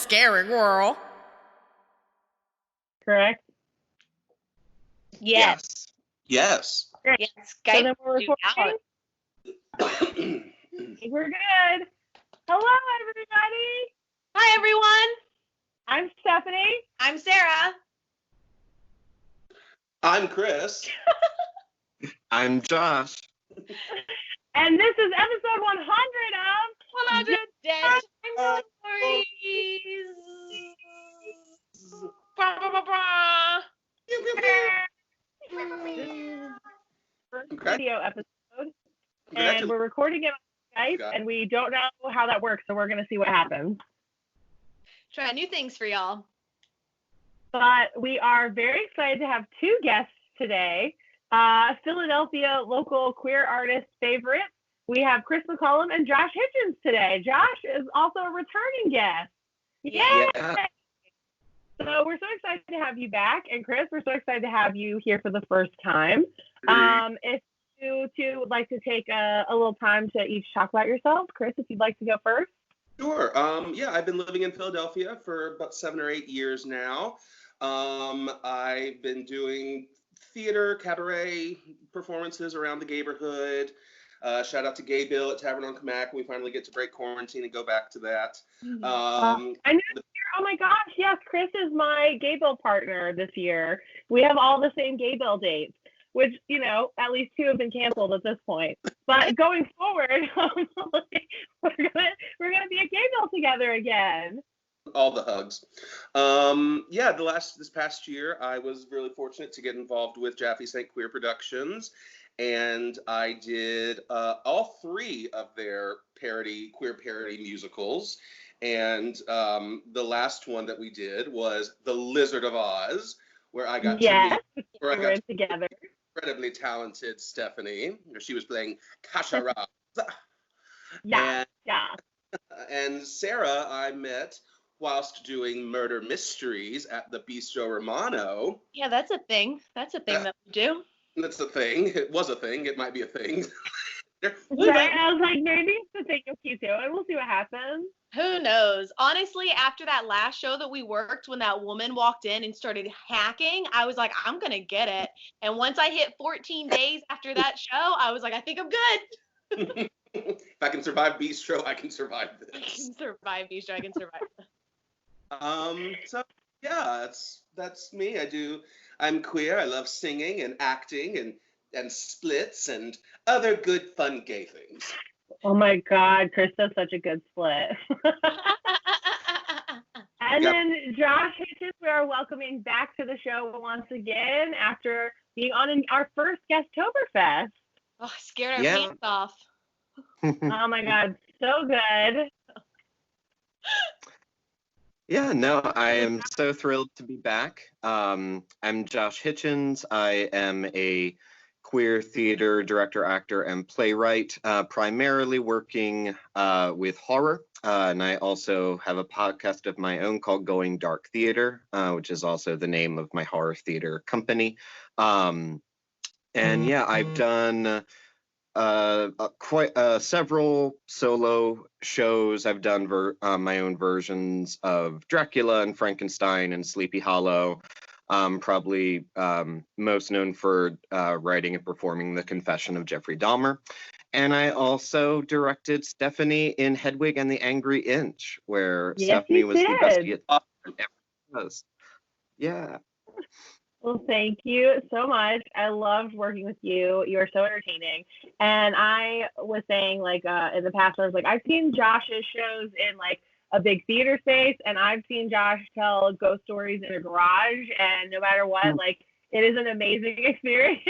scary girl. Correct? Yes. Yes. Great. Yes. So Skype. then we're recording. We're good. Hello, everybody. Hi, everyone. I'm Stephanie. I'm Sarah. I'm Chris. I'm Josh. And this is episode 100 of 100 Deadtime Storiez. Blah, blah, blah, blah. First Okay. video episode. And we're recording it on Skype, and we don't know how that works, so we're going to see what happens. Trying new things for y'all. But we are very excited to have two guests today. Philadelphia local queer artist favorite. We have Chris McCollum and Josh Hitchens today. Josh is also a returning guest. Yay! Yeah. So we're so excited to have you back. And Chris, we're so excited to have you here for the first time. If you two would like to take a little time to each talk about yourselves. Chris, if you'd like to go first. Sure. Yeah, I've been living in Philadelphia for about 7 or 8 years now. I've been doing theater, cabaret performances around the neighborhood. Shout out to Gay Bill at Tavern on Camac. We finally get to break quarantine and go back to that. I knew oh my gosh, yes, Chris is my Gay Bill partner this year. We have all the same Gay Bill dates, which, you know, at least 2 have been canceled at this point. But going forward, we're gonna be at Gay Bill together again. All the hugs. Yeah, this past year, I was really fortunate to get involved with Jaffe St. Queer Productions, and I did all 3 of their queer parody musicals. And the last one that we did was The Lizard of Oz, where I got to meet together. Incredibly talented Stephanie. She was playing Kasha Raz. Yeah. And Sarah, I met whilst doing murder mysteries at the Bistro Romano. Yeah, that's a thing. That's a thing that we do. That's a thing. It was a thing. It might be a thing. Right? I was like, maybe it's a thing of you two, and we'll see what happens. Who knows? Honestly, after that last show that we worked, when that woman walked in and started hacking, I was like, I'm going to get it. And once I hit 14 days after that show, I was like, I think I'm good. If I can survive Bistro, I can survive this. I can survive Bistro. I can survive this. So yeah, that's me. I'm queer. I love singing and acting and splits and other good fun gay things. Oh my God, Chris does such a good split. And then Josh Hitchens, we are welcoming back to the show once again after being on our first Guesttoberfest. Oh, scared our pants off. Oh my God, so good. Yeah, no, I am so thrilled to be back. I'm Josh Hitchens. I am a queer theater director, actor, and playwright, primarily working with horror. And I also have a podcast of my own called Going Dark Theater, which is also the name of my horror theater company. And yeah, I've done several solo shows. I've done my own versions of Dracula and Frankenstein and Sleepy Hollow. Probably most known for writing and performing The Confession of Jeffrey Dahmer. And I also directed Stephanie in Hedwig and the Angry Inch, where Stephanie was the best author ever was. Yeah. Well, thank you so much. I loved working with you. You are so entertaining. And I was saying, like, in the past, I was like, I've seen Josh's shows in, like, a big theater space, and I've seen Josh tell ghost stories in a garage, and no matter what, like, it is an amazing experience.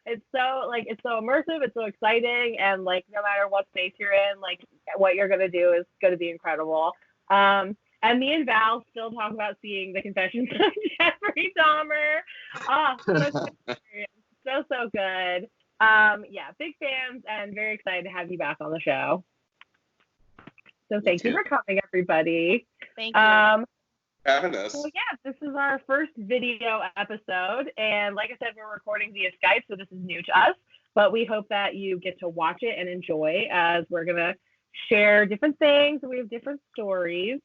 It's so immersive, it's so exciting, and, like, no matter what space you're in, like, what you're going to do is going to be incredible. And me and Val still talk about seeing The Confessions of Jeffrey Dahmer. Oh, so good. Yeah, big fans, and very excited to have you back on the show. So thank you for coming, everybody. Thank you. Having us. So yeah, this is our first video episode, and like I said, we're recording via Skype, so this is new to us, but we hope that you get to watch it and enjoy, as we're gonna share different things. We have different stories.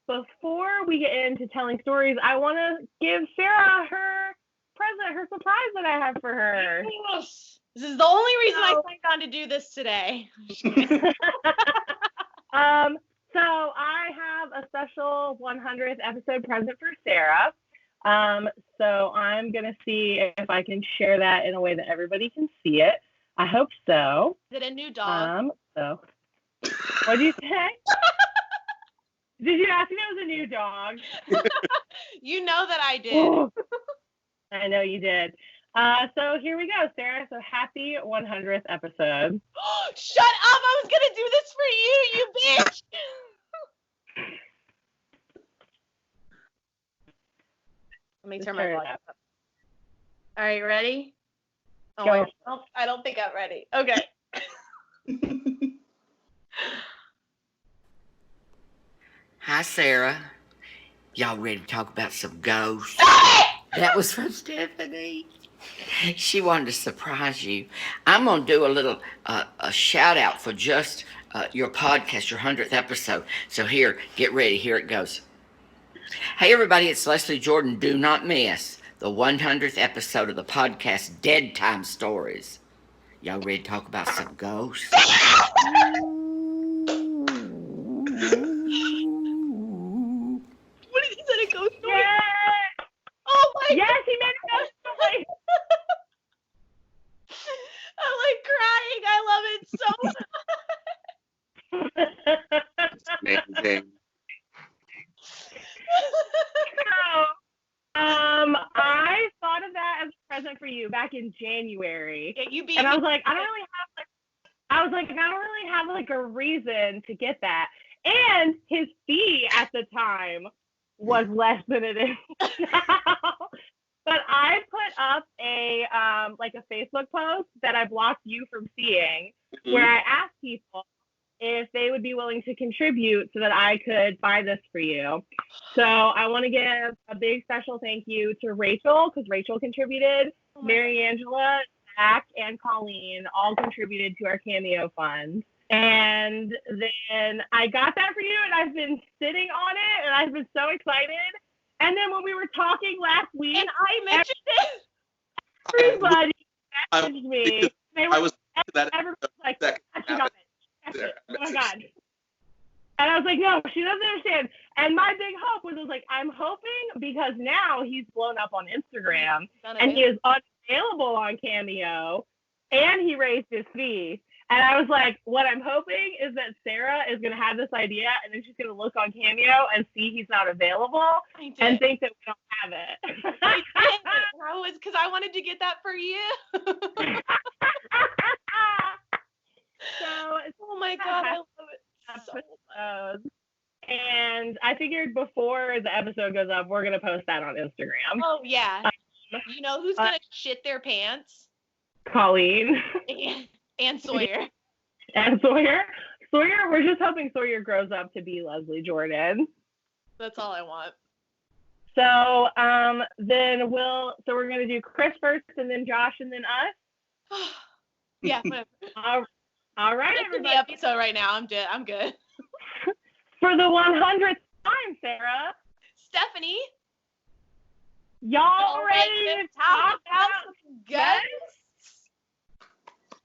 Before we get into telling stories, I want to give Sarah her present, her surprise that I have for her. Yes. This is the only reason I signed on to do this today. So I have a special 100th episode present for Sarah. So I'm going to see if I can share that in a way that everybody can see it. I hope so. Is it a new dog? What did you say? Did you ask me if it was a new dog? You know that I did. Ooh. I know you did. So here we go, Sarah. So happy 100th episode. Shut up! I was gonna do this for you, you bitch! Let me turn my volume up. All right, ready? Oh, wait, I don't think I'm ready. Okay. Hi, Sarah. Y'all ready to talk about some ghosts? That was from Stephanie. She wanted to surprise you. I'm going to do a little a shout out for just your podcast, your 100th episode. So here, get ready. Here it goes. Hey, everybody, it's Leslie Jordan. Do not miss the 100th episode of the podcast, Deadtime Storiez. Y'all ready to talk about some ghosts? What is that? A ghost story? Yeah. Oh my yes, God. he made a ghost story. I'm like crying. I love it so much. Amazing. I thought of that as a present for you back in January. Yeah, you beat and I me. was like, I don't really have like a reason to get that. And his fee at the time was less than it is now. But I put up a like a Facebook post that I blocked you from seeing, where I asked people if they would be willing to contribute so that I could buy this for you. So I want to give a big special thank you to Rachel, because Rachel contributed. Mary Angela, Zach, and Colleen all contributed to our Cameo fund. And then I got that for you, and I've been sitting on it, and I've been so excited. And then when we were talking last week, And I mentioned it. Everybody messaged me. Everybody was like, she got it. Oh my God. And I was like, no, she doesn't understand. And my big hope was like, I'm hoping, because now he's blown up on Instagram and he is unavailable on Cameo and he raised his fee. And I was like, what I'm hoping is that Sarah is going to have this idea and then she's going to look on Cameo and see he's not available and think that we don't have it. I did. I was, because I wanted to get that for you. So, oh my God, I love it so much. And I figured before the episode goes up, we're going to post that on Instagram. Oh, yeah. You know who's going to shit their pants? Colleen. And Sawyer. And Sawyer. Sawyer, we're just hoping Sawyer grows up to be Leslie Jordan. That's all I want. So we're going to do Chris first and then Josh and then us. Yeah, whatever. All right, This is everybody. the episode right now. I'm good. For the 100th time, Sarah. Stephanie. Y'all ready to talk about some ghosts?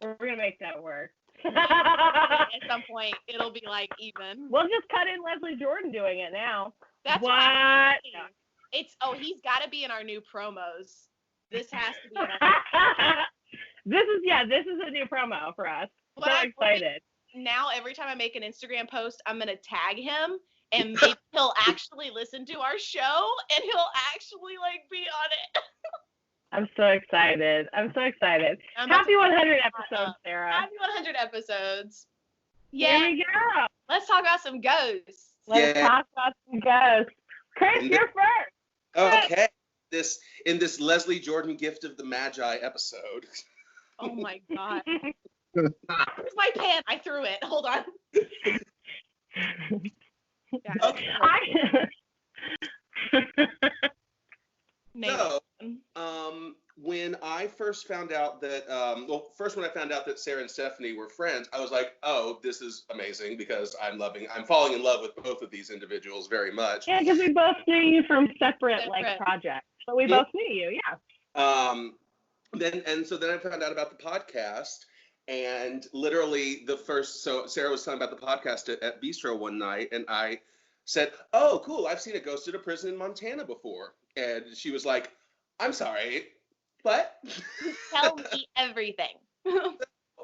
We're going to make that work. At some point, it'll be like even. We'll just cut in Leslie Jordan doing it now. That's what? He's got to be in our new promos. This has to be in our This is a new promo for us. So excited. Now, every time I make an Instagram post, I'm going to tag him, and maybe he'll actually listen to our show, and he'll actually, be on it. I'm so excited. Happy 100 episodes, Sarah. Happy 100 episodes. Yeah. Here we go. Let's talk about some ghosts. Let's talk about some ghosts. Chris, you're first. Okay. In this Leslie Jordan Gift of the Magi episode. Oh, my God. Where's my pen? I threw it. Hold on. So, when I first found out that, first when I found out that Sarah and Stephanie were friends, I was like, oh, this is amazing because I'm falling in love with both of these individuals very much. Yeah, because we both knew you from separate like projects, but we both knew you, yeah. So then I found out about the podcast, and literally so Sarah was talking about the podcast at Bistro one night, and I said, oh, cool, I've seen a ghost at a prison in Montana before. And she was like, I'm sorry, what? Tell me everything.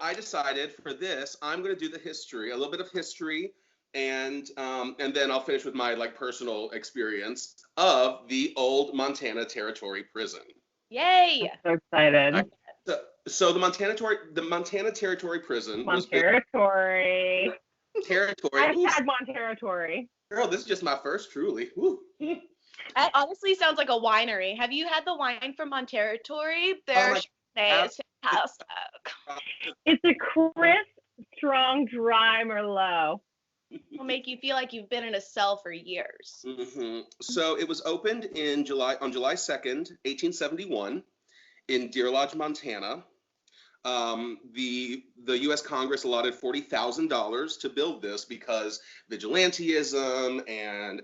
I decided for this, I'm going to do the history, a little bit of history, and then I'll finish with my like personal experience of the old Montana Territory prison. Yay! I'm so excited. So the Montana Territory prison was Territory. Territory. Territory. Girl, this is just my first, truly. Woo. That honestly sounds like a winery. Have you had the wine from Territory? Their Chardonnay is fantastic. It's a crisp, strong, dry Merlot. Will make you feel like you've been in a cell for years. Mm-hmm. So it was opened on July 2nd, 1871, in Deer Lodge, Montana. The U.S. Congress allotted $40,000 to build this because vigilantism and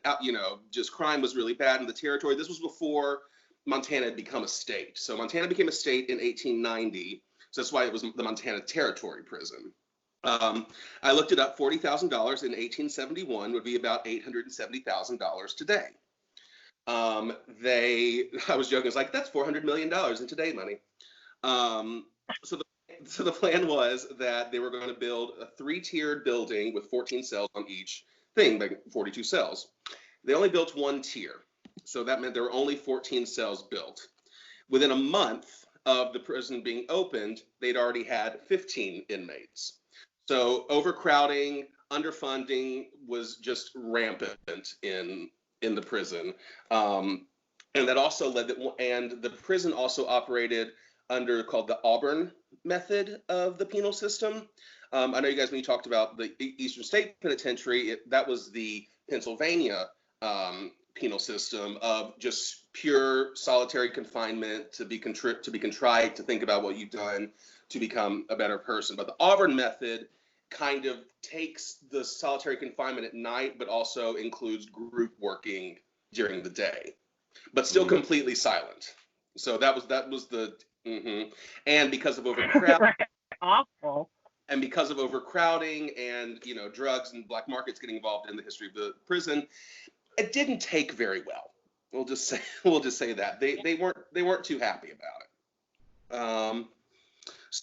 just crime was really bad in the territory. This was before Montana had become a state. So Montana became a state in 1890. So that's why it was the Montana Territory Prison. I looked it up. $40,000 in 1871 would be about $870,000 today. I was joking. It's like, that's $400 million in today money. So the plan was that they were going to build a 3-tiered building with 14 cells on each thing, like 42 cells. They only built 1 tier. So that meant there were only 14 cells built. Within a month of the prison being opened, they'd already had 15 inmates. So overcrowding, underfunding was just rampant in the prison. And that also led and the prison also operated under called the Auburn method of the penal system. I know you guys, when you talked about the Eastern State Penitentiary, that was the Pennsylvania penal system of just pure solitary confinement to be contrite, to think about what you've done to become a better person. But the Auburn method kind of takes the solitary confinement at night, but also includes group working during the day, but still completely silent. So that was the and because of overcrowding, awful. And because of overcrowding and drugs and black markets getting involved in the history of the prison, it didn't take very well. We'll just say that they weren't too happy about it.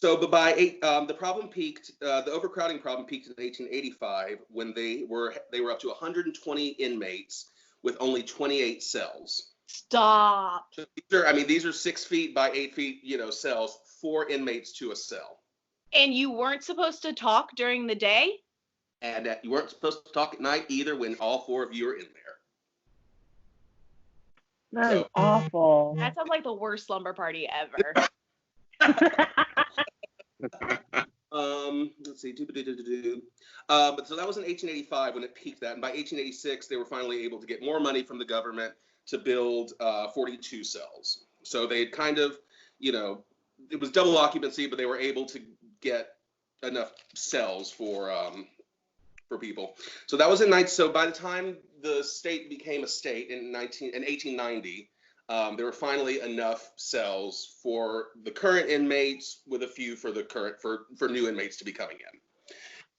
But by the problem peaked. The overcrowding problem peaked in 1885 when they were up to 120 inmates with only 28 cells. Stop. So these are 6 feet by 8 feet, cells, 4 inmates to a cell. And you weren't supposed to talk during the day? And you weren't supposed to talk at night either when all 4 of you are in there. That is awful. That sounds like the worst slumber party ever. Let's see. But so that was in 1885 when it peaked that. And by 1886, they were finally able to get more money from the government to build 42 cells. So they had kind of, it was double occupancy, but they were able to get enough cells for people. So that was so by the time the state became a state in 1890, there were finally enough cells for the current inmates, with a few for new inmates to be coming in.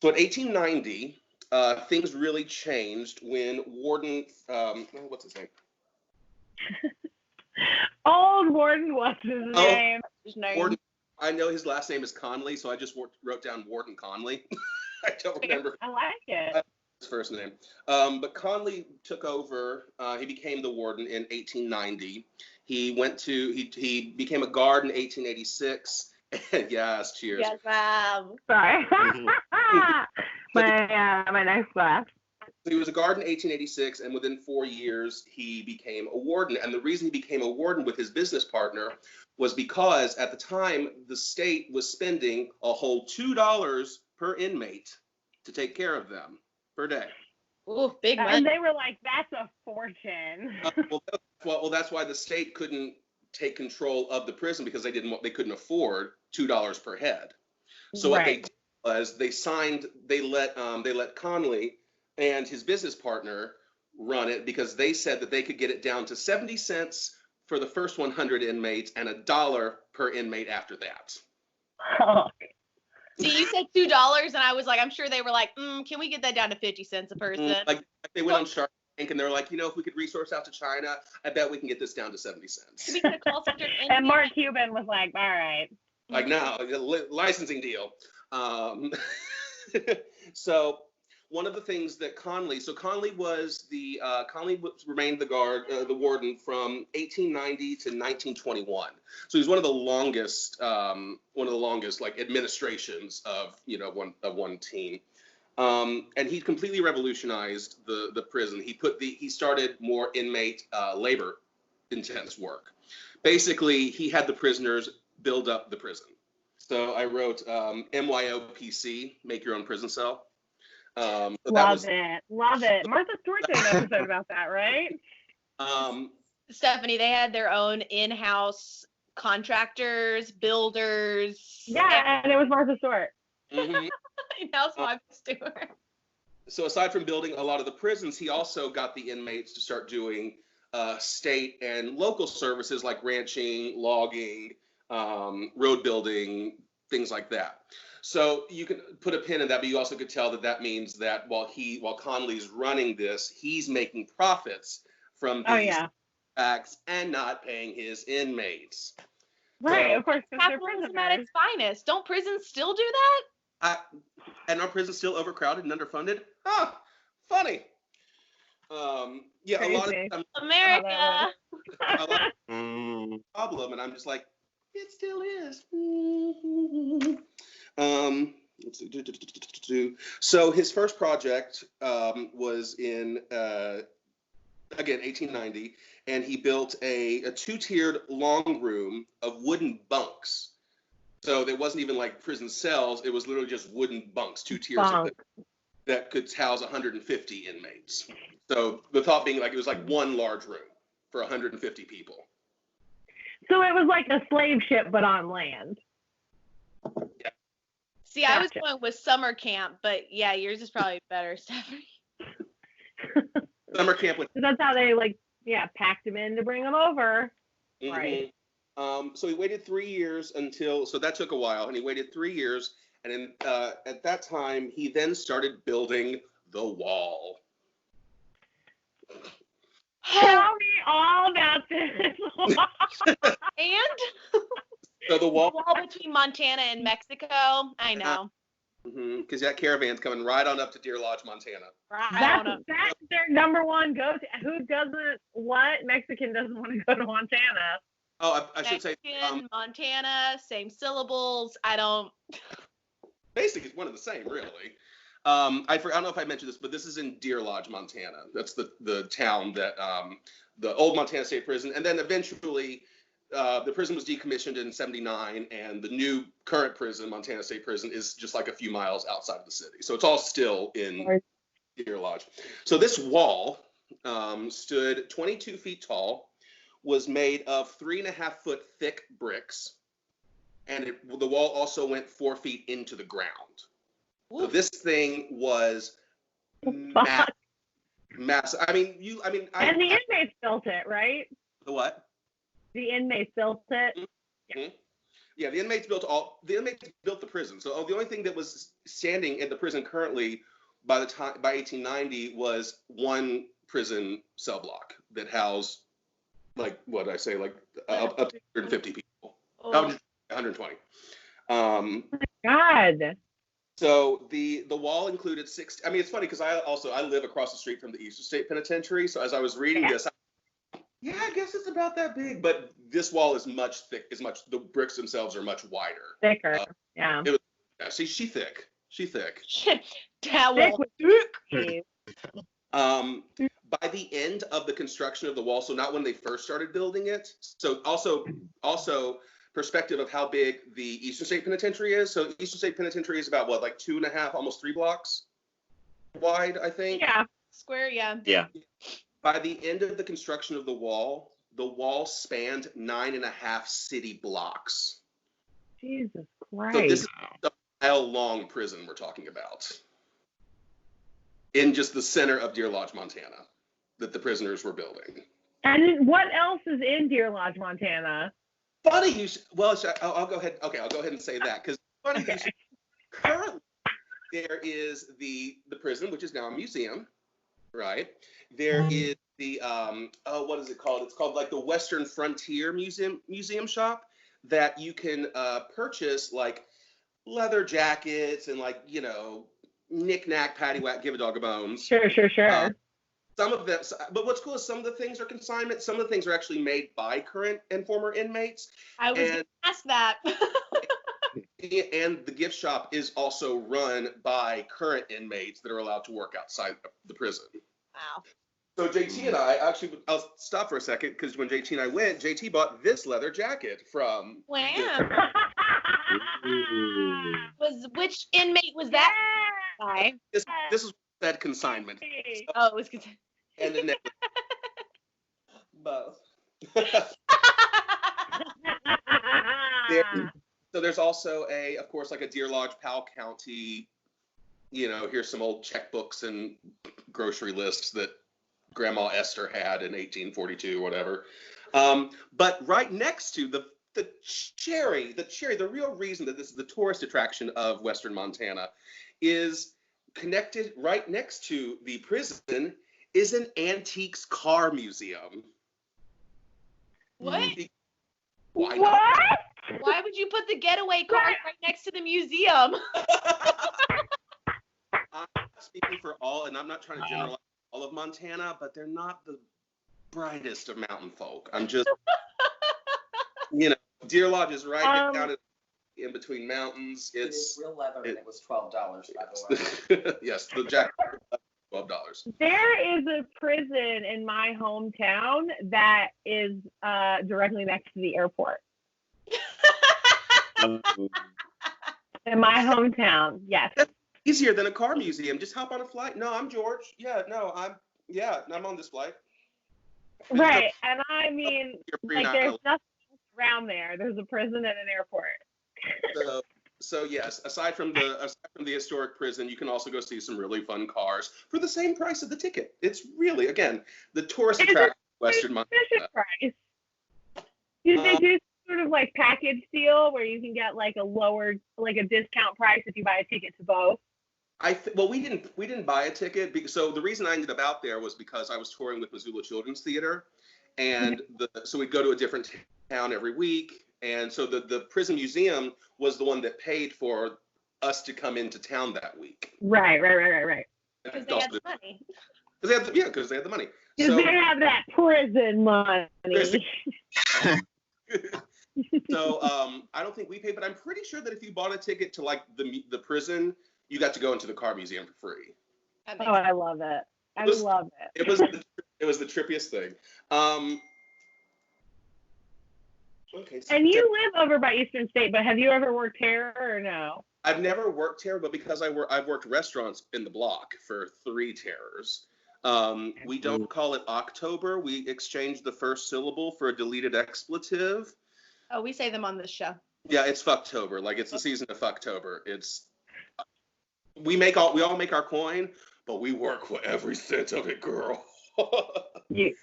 So in 1890, things really changed when Warden, what's his name? Old Warden, what's his name? Warden, I know his last name is Conley, so I just wrote down Warden Conley. I don't remember. I like it. His first name. But Conley took over. He became the warden in 1890. He became a guard in 1886. Yes, cheers. Yes, ma'am. Sorry. my next class. He was a guard in 1886, and within 4 years, he became a warden. And the reason he became a warden with his business partner was because at the time, the state was spending a whole $2 per inmate to take care of them per day. Ooh, big money. And they were like, that's a fortune. Well, that's why the state couldn't take control of the prison because they couldn't afford $2 per head. So what they did was they let Conley and his business partner run it because they said that they could get it down to 70 cents for the first 100 inmates and $1 per inmate after that. Oh. See, you said $2, and I was like, I'm sure they were like, can we get that down to 50 cents a person? Like they went on Shark Tank and they're like, if we could resource out to China, I bet we can get this down to 70 cents. Can we get a call center in And here? Mark Cuban was like, all right. Like, no, licensing deal. So one of the things that Conley remained the warden from 1890 to 1921. So he's one of the longest like administrations of one team. And he completely revolutionized the prison. He started more inmate labor intense work. Basically, he had the prisoners build up the prison. So I wrote MYOPC, make your own prison cell. Love it. Martha Stewart did an episode about that, right? Stephanie, they had their own in-house contractors, builders. Yeah, and it was Martha Stewart. Mm-hmm. In-house Martha Stewart. So aside from building a lot of the prisons, he also got the inmates to start doing state and local services like ranching, logging, road building, things like that. So you can put a pin in that, but you also could tell that means that while Conley's running this, he's making profits from these acts and not paying his inmates. Right, So, of course, because they're Capitalism prisoners. at its finest. Don't prisons still do that? And our prisons still overcrowded and underfunded? Huh, funny. Yeah, a lot of Crazy. America. a lot of problem, and I'm just like, it still is. So his first project was in again 1890, and he built a two-tiered long room of wooden bunks. So there wasn't even like prison cells; it was literally just wooden bunks, two tiers of them, that could house 150 inmates. So the thought being like it was like one large room for 150 people. So it was like a slave ship, but on land. Yeah. See, I was going with summer camp, but yeah, yours is probably better, Stephanie. Summer camp with. So that's how they packed him in to bring him over. Mm-hmm. Right. So he waited 3 years so that took a while, and he waited 3 years, and at that time he then started building the wall. Tell me all about this. And So the wall. the wall between Montana and Mexico. I know. Because that caravan's coming right on up to Deer Lodge, Montana. That's their number one go-to. Who doesn't? What Mexican doesn't want to go to Montana? Oh, I should say. Mexican, Montana, same syllables. I don't. Basically, it's one of the same, really. I don't know if I mentioned this, but this is in Deer Lodge, Montana. That's the town that the old Montana State Prison, and then eventually the prison was decommissioned in '79, and the new current prison, Montana State Prison, is just like a few miles outside of the city. So it's all still in Deer Lodge. So this wall stood 22 feet tall, was made of 3.5-foot thick bricks, and the wall also went 4 feet into the ground. So this thing was massive. And the inmates built it, right? The what? The inmates built it. Mm-hmm. Yeah, the inmates built the prison. So the only thing that was standing in the prison currently by 1890 was one prison cell block that housed up to 150 people. 120. God. So the wall included 6. I mean, it's funny because I live across the street from the Eastern State Penitentiary. So as I was reading this, I guess it's about that big. But this wall is the bricks themselves are much wider. Thicker. Yeah. She's thick. She's thick. That wall. By the end of the construction of the wall, so not when they first started building it. So also perspective of how big the Eastern State Penitentiary is. So Eastern State Penitentiary is about 2.5, almost 3 blocks wide, I think. Yeah. Square, yeah. Yeah. By the end of the construction of the wall, the wall spanned 9.5 city blocks. Jesus So Christ. this is a mile-long prison we're talking about. In just the center of Deer Lodge, Montana, that the prisoners were building. And what else is in Deer Lodge, Montana? Funny you should, well, I'll go ahead. Okay, I'll go ahead and say that because funny you should. Currently, there is the prison, which is now a museum, right? There is the what is it called? It's called like the Western Frontier Museum shop that you can purchase like leather jackets and like knick-knack, paddywhack, give a dog a bones. Sure. Some of them, but what's cool is some of the things are consignment. Some of the things are actually made by current and former inmates. I was going to ask that. And the gift shop is also run by current inmates that are allowed to work outside the prison. Wow. So JT and I'll stop for a second because when JT and I went, JT bought this leather jacket from. Wow. Which inmate was that by? This is that consignment. Oh, it was good. And then both. So there's also of course, like a Deer Lodge, Powell County. Here's some old checkbooks and grocery lists that Grandma Esther had in 1842, whatever. But right next to the cherry, the real reason that this is the tourist attraction of Western Montana is connected right next to the prison is an antiques car museum. What? Why not? Why would you put the getaway cars right next to the museum? I'm not speaking for all, and I'm not trying to generalize all of Montana, but they're not the brightest of mountain folk. I'm just, Deer Lodge is right down in between mountains. It's real leather, and it was $12, by the way. Yes, the jacket $12. There is a prison in my hometown that is directly next to the airport. In my hometown, yes. That's easier than a car museum. Just hop on a flight. No, I'm George. I'm on this flight. Right, and I mean, like, there's nothing around there. There's a prison and an airport. So yes, aside from the historic prison, you can also go see some really fun cars for the same price of the ticket. It's really, again, the tourist attraction of Western Montana. Price. Did they do sort of like package deal where you can get like a discount price if you buy a ticket to both? Well, we didn't buy a ticket. So the reason I ended up out there was because I was touring with Missoula Children's Theater, and so we'd go to a different town every week. And so the prison museum was the one that paid for us to come into town that week. Right. Because they had the money. Because they had the money. Because they have that prison money. So I don't think we paid, but I'm pretty sure that if you bought a ticket to like the prison, you got to go into the car museum for free. Oh, I love it. I love it. It was the trippiest thing. Okay. So and you live over by Eastern State, but have you ever worked here or no? I've never worked here, but because I've worked restaurants in the block for 3 terrors. We don't call it October. We exchange the first syllable for a deleted expletive. Oh, we say them on this show. Yeah, it's Fucktober. Like, it's the season of Fucktober. We all make our coin, but we work for every cent of it, girl.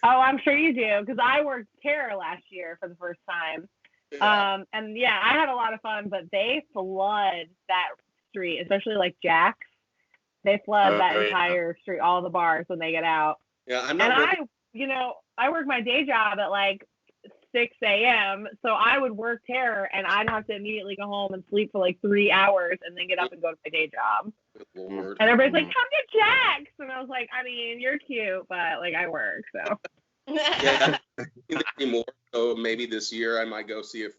I'm sure you do, because I worked terror last year for the first time. Yeah. And yeah, I had a lot of fun, but they flood that street, especially like Jack's. They flood that entire street, all the bars when they get out. Yeah, I work my day job at like 6 a.m. So I would work terror and I'd have to immediately go home and sleep for like 3 hours and then get up and go to my day job. Lord. And everybody's like, come to Jack's. And I was like, I mean, you're cute, but like I work, so. Yeah, anymore. So maybe this year I might go see if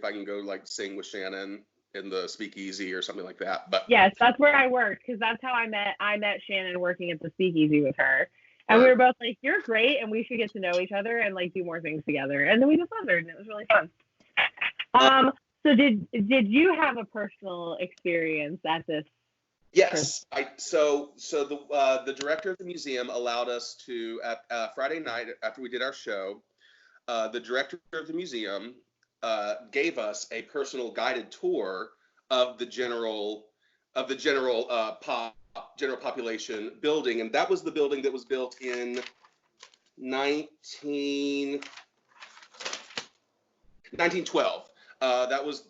I can go like sing with Shannon in the Speakeasy or something like that. But yes, that's where I worked, because that's how I met Shannon working at the Speakeasy with her. And we were both like, you're great, and we should get to know each other and like do more things together. And then we just leathered, and it was really fun. So did you have a personal experience at this? Yes, so the director of the museum allowed us to at Friday night after we did our show. the director of the museum gave us a personal guided tour of the general population building, and that was the building that was built in 1912. That was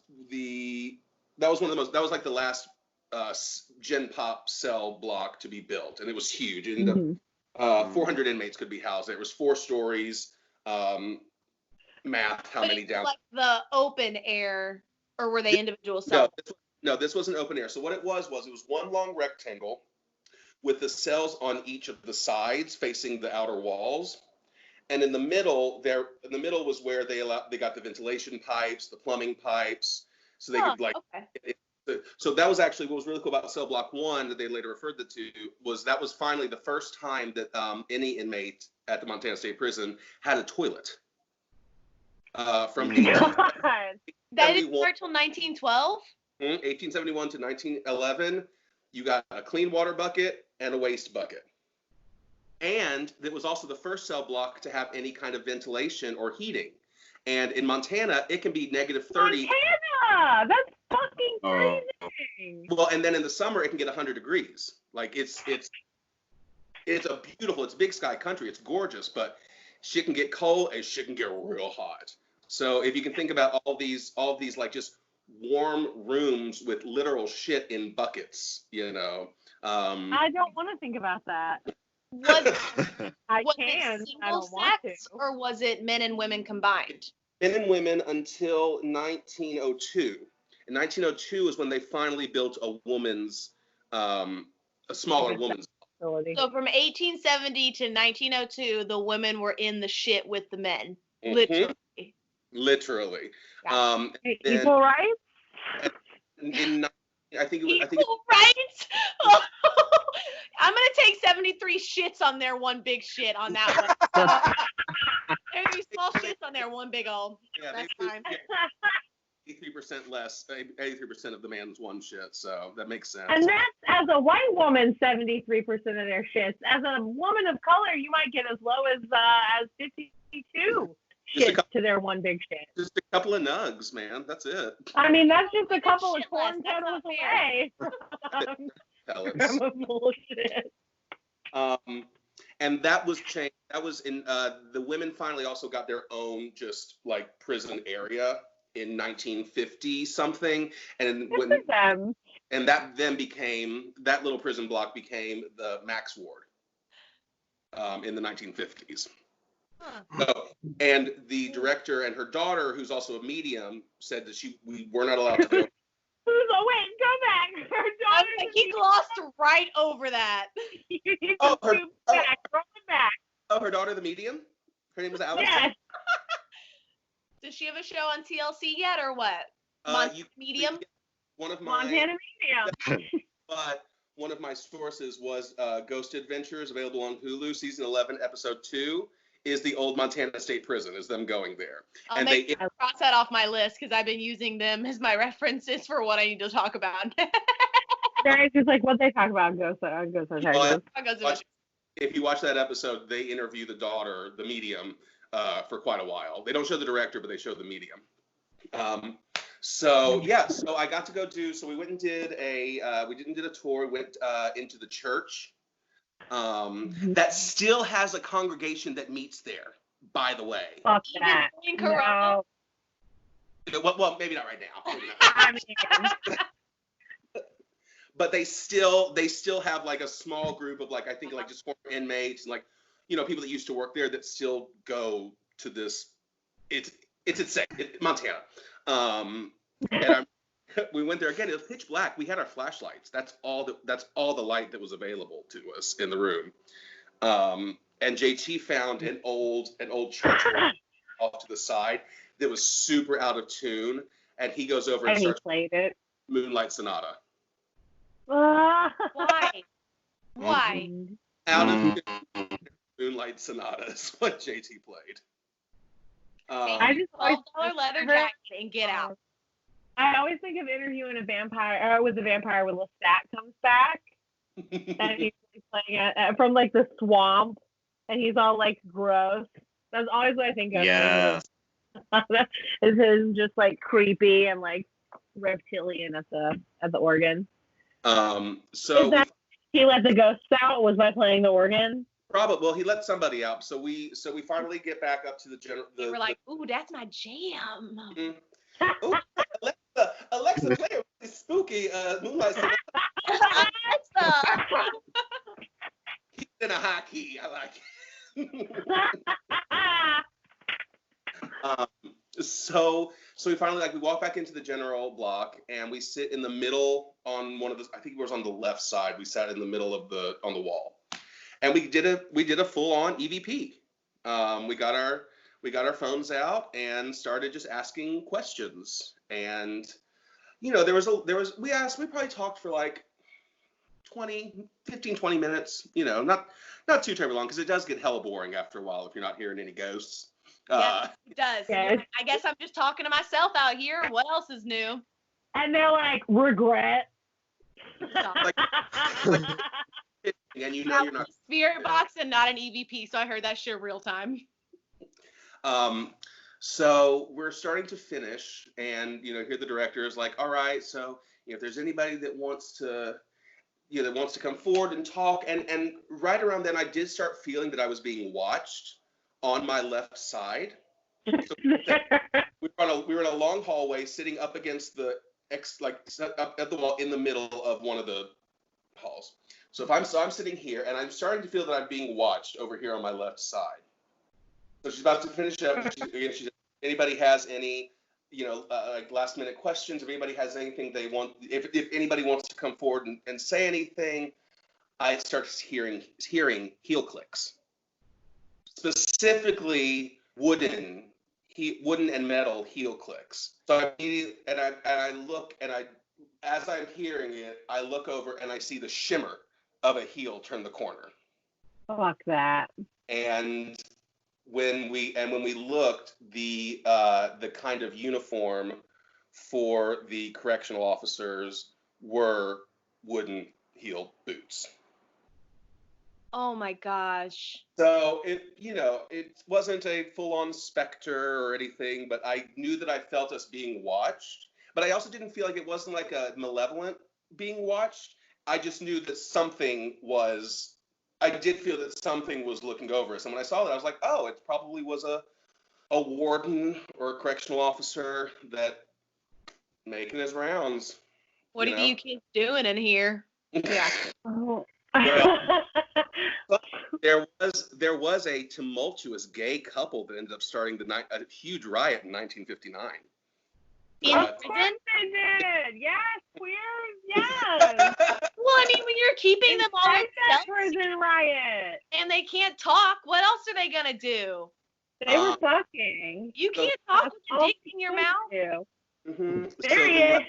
like the last Gen Pop cell block to be built, and it was huge. It ended up 400 inmates could be housed. There was 4 stories. Math, how many down? Like the open air, or were they individual cells? No, this was an open air. So what it was one long rectangle with the cells on each of the sides facing the outer walls. And in the middle was where they got the ventilation pipes, the plumbing pipes, so they could so that was actually what was really cool about cell block 1 that they later referred to was that was finally the first time that any inmate at the Montana State Prison had a toilet. From that didn't start till 1912? 1871 to 1911, you got a clean water bucket and a waste bucket. And it was also the first cell block to have any kind of ventilation or heating. And in Montana, it can be negative 30. Montana! That's fucking crazy. Well, and then in the summer, it can get 100 degrees. Like, it's big sky country. It's gorgeous, but shit can get cold and shit can get real hot. So if you can think about all these like just warm rooms with literal shit in buckets, you know. I don't want to think about that. Was it single sex or was it men and women combined? Men and women until 1902. In 1902 is when they finally built a smaller woman's facility. So from 1870 to 1902, the women were in the shit with the men, literally. Yeah. Equal rights? I think equal rights. I'm gonna take 73 shits on their one big shit on that one. There's these small shits on there, one big old. Yeah, that's fine. 83% less. 83% of the man's one shit, so that makes sense. And that's as a white woman, 73% of their shits. As a woman of color, you might get as low as 52 shits to their one big shit. Just a couple of nugs, man. That's it. I mean, that's just a couple of corn kettles away from bullshit. And that was changed. That was in the women finally also got their own just like prison area in 1950 something, and that little prison block became the Max Ward in the 1950s. And the director and her daughter, who's also a medium, said that we were not allowed to go. Wait, go back. Her daughter. Like he glossed right over that. Back. Oh, her daughter, the medium. Her name was Alex. Yes. Does she have a show on TLC yet, or what? Medium. One of my Montana Medium. But one of my sources was Ghost Adventures, available on Hulu, season 11, episode 2. Is the old Montana State Prison, is them going there. I'll cross that off my list because I've been using them as my references for what I need to talk about. Guys, just like what they talk about Ghost Adventures. If you watch that episode, they interview the daughter, the medium, for quite a while. They don't show the director, but they show the medium. So I got to go we went and did a tour, went into the church. That still has a congregation that meets there, by the way. Fuck that. No. Well, maybe not right now. But they still have like a small group of like, I think like just former inmates and like, you know, people that used to work there that still go to this. It's insane, Montana. And we went there again. It was pitch black. We had our flashlights. That's all the light that was available to us in the room. And JT found an old church off to the side that was super out of tune, and he goes over and he played it. Moonlight Sonata. Why? Out of Moonlight Sonata is what JT played. I just $12 leather jacket and get out. I always think of interviewing a vampire, or with a vampire when Lestat comes back, and he's playing from like the swamp, and he's all like gross, That's always what I think of. Yeah. Is him just like creepy and like reptilian at the organ. So Is that he let the ghosts out was by playing the organ? probably, well, he let somebody out. So we finally get back up to the general. We're like, ooh, that's my jam. Ooh, Alexa, play a really spooky Moonlight Cinema. Alexa. Keep it in a high key. I like it. So we finally we walk back into the general block and we sit in the middle on one of the, I think it was on the left side. We sat in the middle of on the wall, and we did a full on EVP. We got our phones out and started just asking questions. And we probably talked for like 15, 20 minutes, not too terribly long, because it does get hella boring after a while if you're not hearing any ghosts. Yes, it does. Yes. Like, I guess I'm just talking to myself out here. What else is new? And they're like, regret. And you're not. Spirit box and not an EVP, so I heard that shit real time. So we're starting to finish, and here the director is like, all right, so if there's anybody that wants to come forward and talk, and right around then I did start feeling that I was being watched on my left side. So we were in a long hallway sitting up against up at the wall in the middle of one of the halls. So I'm sitting here and I'm starting to feel that I'm being watched over here on my left side. So she's about to finish up. She anybody has any last minute questions, if anybody has anything they want, if anybody wants to come forward and say anything, I start hearing heel clicks. Specifically wooden and metal heel clicks. So I look, and as I'm hearing it, I look over and I see the shimmer of a heel turn the corner. Fuck that. And when we looked, the kind of uniform for the correctional officers were wooden heel boots. Oh my gosh. So it wasn't a full-on specter or anything, but I knew that I felt us being watched. But I also didn't feel like it wasn't like a malevolent being watched. I just knew that I did feel that something was looking over us. And when I saw that, I was like, oh, it probably was a warden or a correctional officer that making his rounds. What are you kids doing in here? Yeah. Oh. There was a tumultuous gay couple that ended up starting a huge riot in 1959. In Of course they did. Yes, queers. Yes. Well, I mean, when you're keeping them all Incite that themselves prison riot. and they can't talk, what else are they gonna do? They were fucking. You can't talk with your dick in your mouth. Mm-hmm. Period.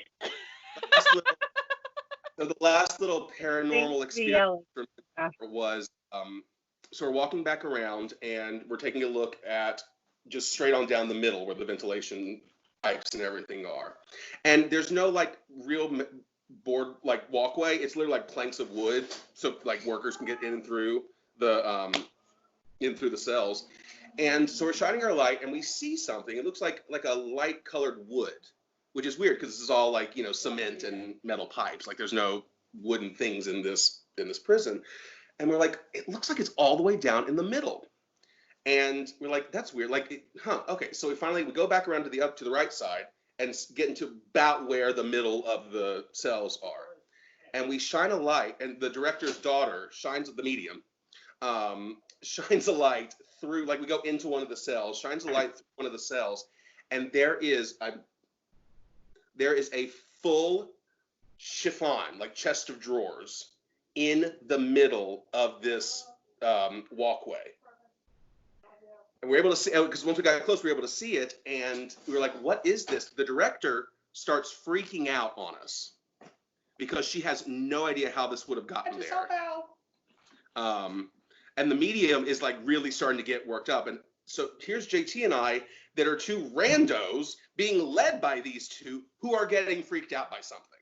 So the last little paranormal experience was, so we're walking back around and we're taking a look at just straight on down the middle where the ventilation pipes and everything are. And there's no real board walkway. It's literally planks of wood, so workers can get in and through the cells. And so we're shining our light and we see something. It looks like a light colored wood, which is weird because this is all cement and metal pipes. There's no wooden things in this prison. And we're like, it looks like it's all the way down in the middle. And we're like, that's weird. Okay. So we go back around to the right side and get into about where the middle of the cells are. And we shine a light, and the director's daughter the medium, shines a light through, we go into one of the cells, shines a light through one of the cells, and there is a full chiffon, chest of drawers, in the middle of this walkway. And we're able to see, because once we got close, we were able to see it, and we were like, what is this? The director starts freaking out on us because she has no idea how this would have gotten there. And the medium is really starting to get worked up. And so here's JT and I that are two randos being led by these two who are getting freaked out by something.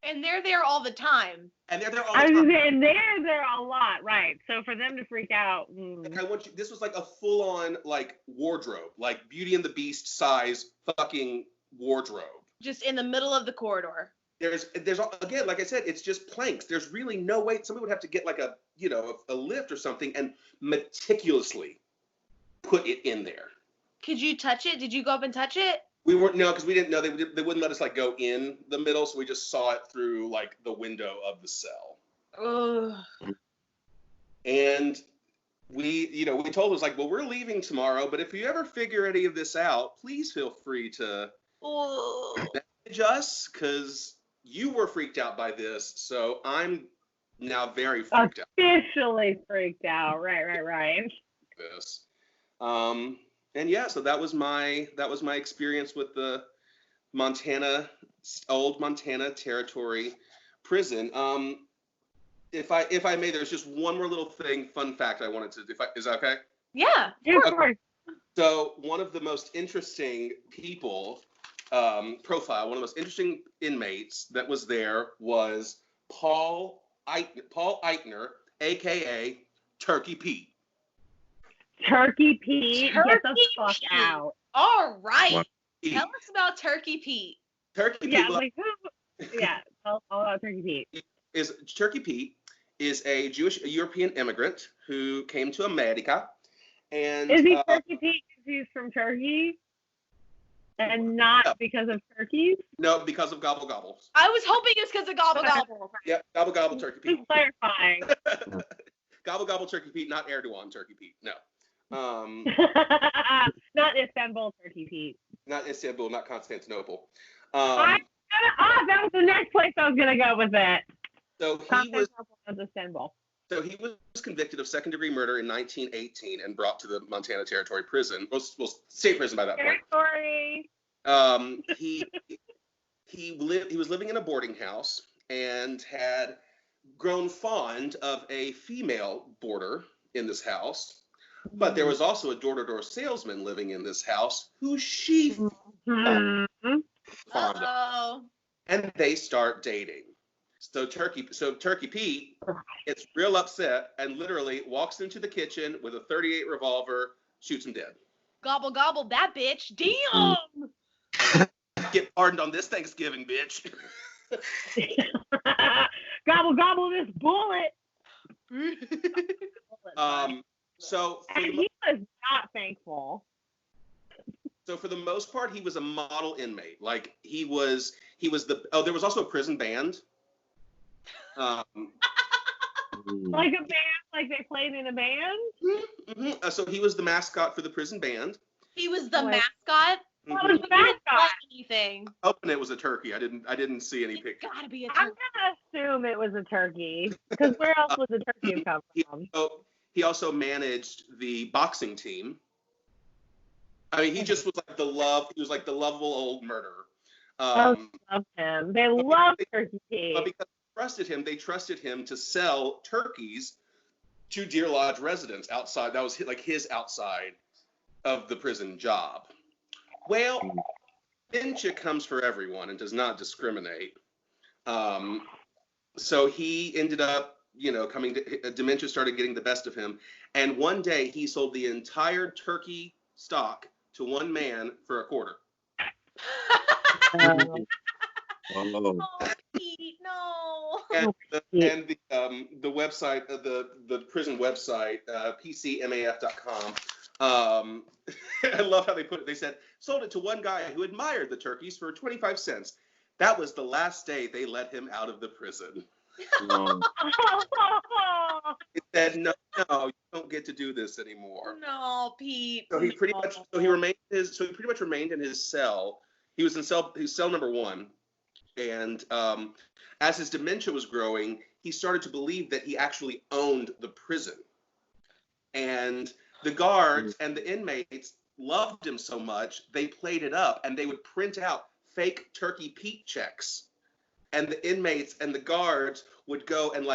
And they're there all the time. And they're there all I the was time. saying they're there a lot, right? So for them to freak out, Like, I want you. This was like a full-on like wardrobe, like Beauty and the Beast size fucking wardrobe. Just in the middle of the corridor. There's again, like I said, it's just planks. There's really no way. Somebody would have to get like a lift or something and meticulously put it in there. Could you touch it? Did you go up and touch it? We weren't because we didn't know they wouldn't let us like go in the middle, so we just saw it through like the window of the cell. Ugh. And we told us like, well, we're leaving tomorrow, but if you ever figure any of this out, please feel free to message us because you were freaked out by this, so I'm now very freaked out. officially freaked out. Right. This. And yeah, so that was my experience with the old Montana Territory prison. If I may, there's just one more little fun fact I wanted to. Is that okay? Yeah. Of course. So one of the most interesting people one of the most interesting inmates that was there was Paul Eichner, aka Turkey Pete. Turkey Pete, get the fuck Pete. out. All right. What? Tell us about Turkey Pete. Turkey Yeah, Pete like who? Yeah, all about Turkey Pete. Turkey Pete is a Jewish European immigrant who came to America, and Is he Turkey Pete because he's from Turkey? And not No. because of turkeys? No, because of Gobble Gobble. I was hoping it's because of Gobble Gobble. Yep, Gobble Gobble Turkey Pete. Just clarifying. Gobble Gobble Turkey Pete, not Erdogan Turkey Pete. No. Not Istanbul Turkey Pete. Not Istanbul, not Constantinople. That was the next place I was gonna go with it. So he was Constantinople was Istanbul. convicted of second-degree murder in 1918 and brought to the Montana Territory Prison. Well, state prison by that point. Territory. He was living in a boarding house and had grown fond of a female boarder in this house. But there was also a door-to-door salesman living in this house who she Hmm. fond of. Uh-oh. And they start dating. So Turkey Pete gets real upset and literally walks into the kitchen with a .38 revolver, shoots him dead. Gobble Gobble that bitch. Damn. Get pardoned on this Thanksgiving, bitch. Gobble gobble this bullet. So for And the, he was not thankful. for the most part, he was a model inmate. Like he was there was also a prison band. Like a band, like they played in a band. So he was the mascot for the prison band. He was the What? mascot. What was the He didn't mascot? like anything. Hoping it was a turkey. I didn't see any It's pictures. gotta be a I'm turkey. gonna assume it was a turkey, because where else would the turkey have come from? He also managed the boxing team. I mean, he just was like he was like the lovable old murderer. Love him. They love Turkey But Pete. because they trusted him to sell turkeys to Deer Lodge residents outside. That was his outside of the prison job. Well, dementia comes for everyone and does not discriminate. So he ended up, dementia started getting the best of him. And one day he sold the entire turkey stock to one man for $0.25. Oh. Oh, Pete, no. And the website, the prison website, pcmaf.com. I love how they put it. They said sold it to one guy who admired the turkeys for 25 cents. That was the last day they let him out of the prison. No. It said no, you don't get to do this anymore. No, Pete. So he pretty no. much remained in his cell. He was in cell number 1, and as his dementia was growing, he started to believe that he actually owned the prison. And the guards and the inmates loved him so much, they played it up, and they would print out fake Turkey Pete checks. And the inmates and the guards would go and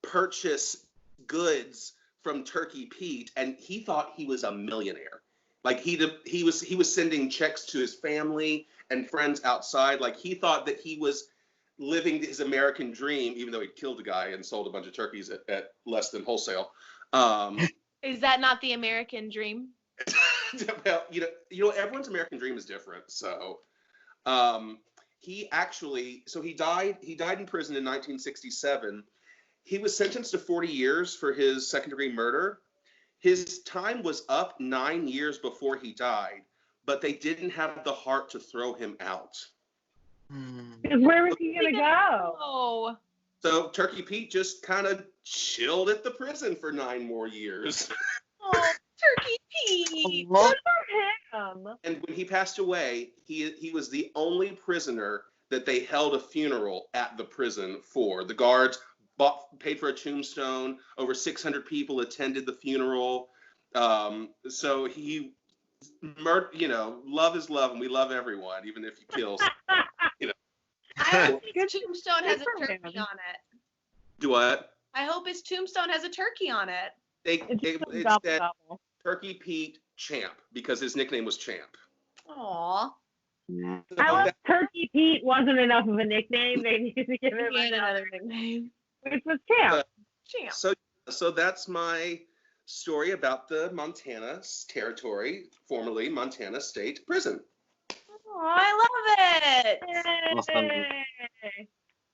purchase goods from Turkey Pete, and he thought he was a millionaire. Like he was sending checks to his family and friends outside. Like he thought that he was living his American dream, even though he killed a guy and sold a bunch of turkeys at less than wholesale. Is that not the American dream? Well, everyone's American dream is different. So, he died in prison in 1967. He was sentenced to 40 years for his second-degree murder. His time was up 9 years before he died, but they didn't have the heart to throw him out. Where was he gonna go? Oh. So Turkey Pete just kind of chilled at the prison for 9 more years. Oh, Turkey Pete. Good for him. And when he passed away, he was the only prisoner that they held a funeral at the prison for. The guards paid for a tombstone. Over 600 people attended the funeral. So he love is love, and we love everyone, even if you kill. I hope his tombstone has a turkey on it. Do what? I hope his tombstone has a turkey on it. It said Turkey Pete Champ because his nickname was Champ. Aw. I love Turkey Pete wasn't enough of a nickname. They needed to give him Another nickname. which was Champ. Champ. So that's my story about the Montana territory, formerly Montana State Prison. Oh, I love it. Awesome. Yay.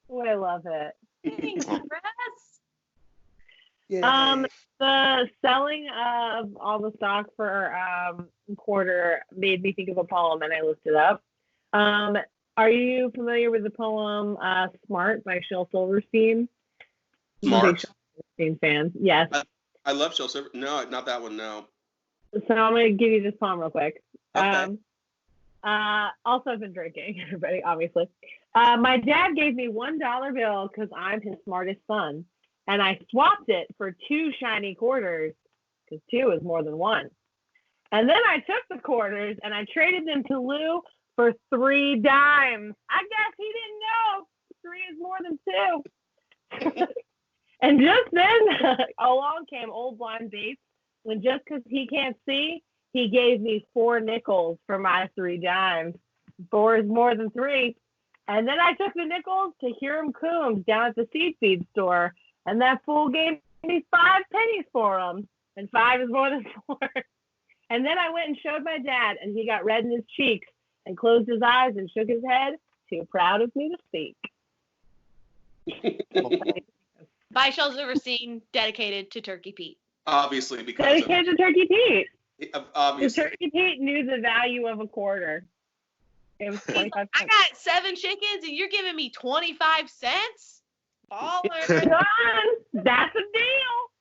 Oh, I love it. Thanks, Press. Yeah. The selling of all the stock for quarter made me think of a poem, and I looked it up. Are you familiar with the poem "Smart" by Shel Silverstein? Smart. I'm a big Shel Silverstein fan. Yes. I love Shel Silver. No, not that one. No. So I'm gonna give you this poem real quick. Okay. Also, I've been drinking, everybody, obviously. My dad gave me $1 bill because I'm his smartest son, and I swapped it for 2 shiny quarters because 2 is more than 1. And then I took the quarters and I traded them to Lou for 3 dimes. I guess he didn't know 3 is more than 2. And just then, along came old blind Bates, when just because he can't see, he gave me 4 nickels for my 3 dimes. 4 is more than 3. And then I took the nickels to Hiram Coombs down at the seed feed store, and that fool gave me 5 pennies for them. And 5 is more than 4. And then I went and showed my dad, and he got red in his cheeks and closed his eyes and shook his head, too proud of me to speak. By Shel Silverstein, dedicated to Turkey Pete. Obviously, because Dedicated to Turkey Pete. obviously. Turkey Pete knew the value of a quarter. It was 25 I cents. got 7 chickens and you're giving me 25 cents? Baller. Done. That's a deal.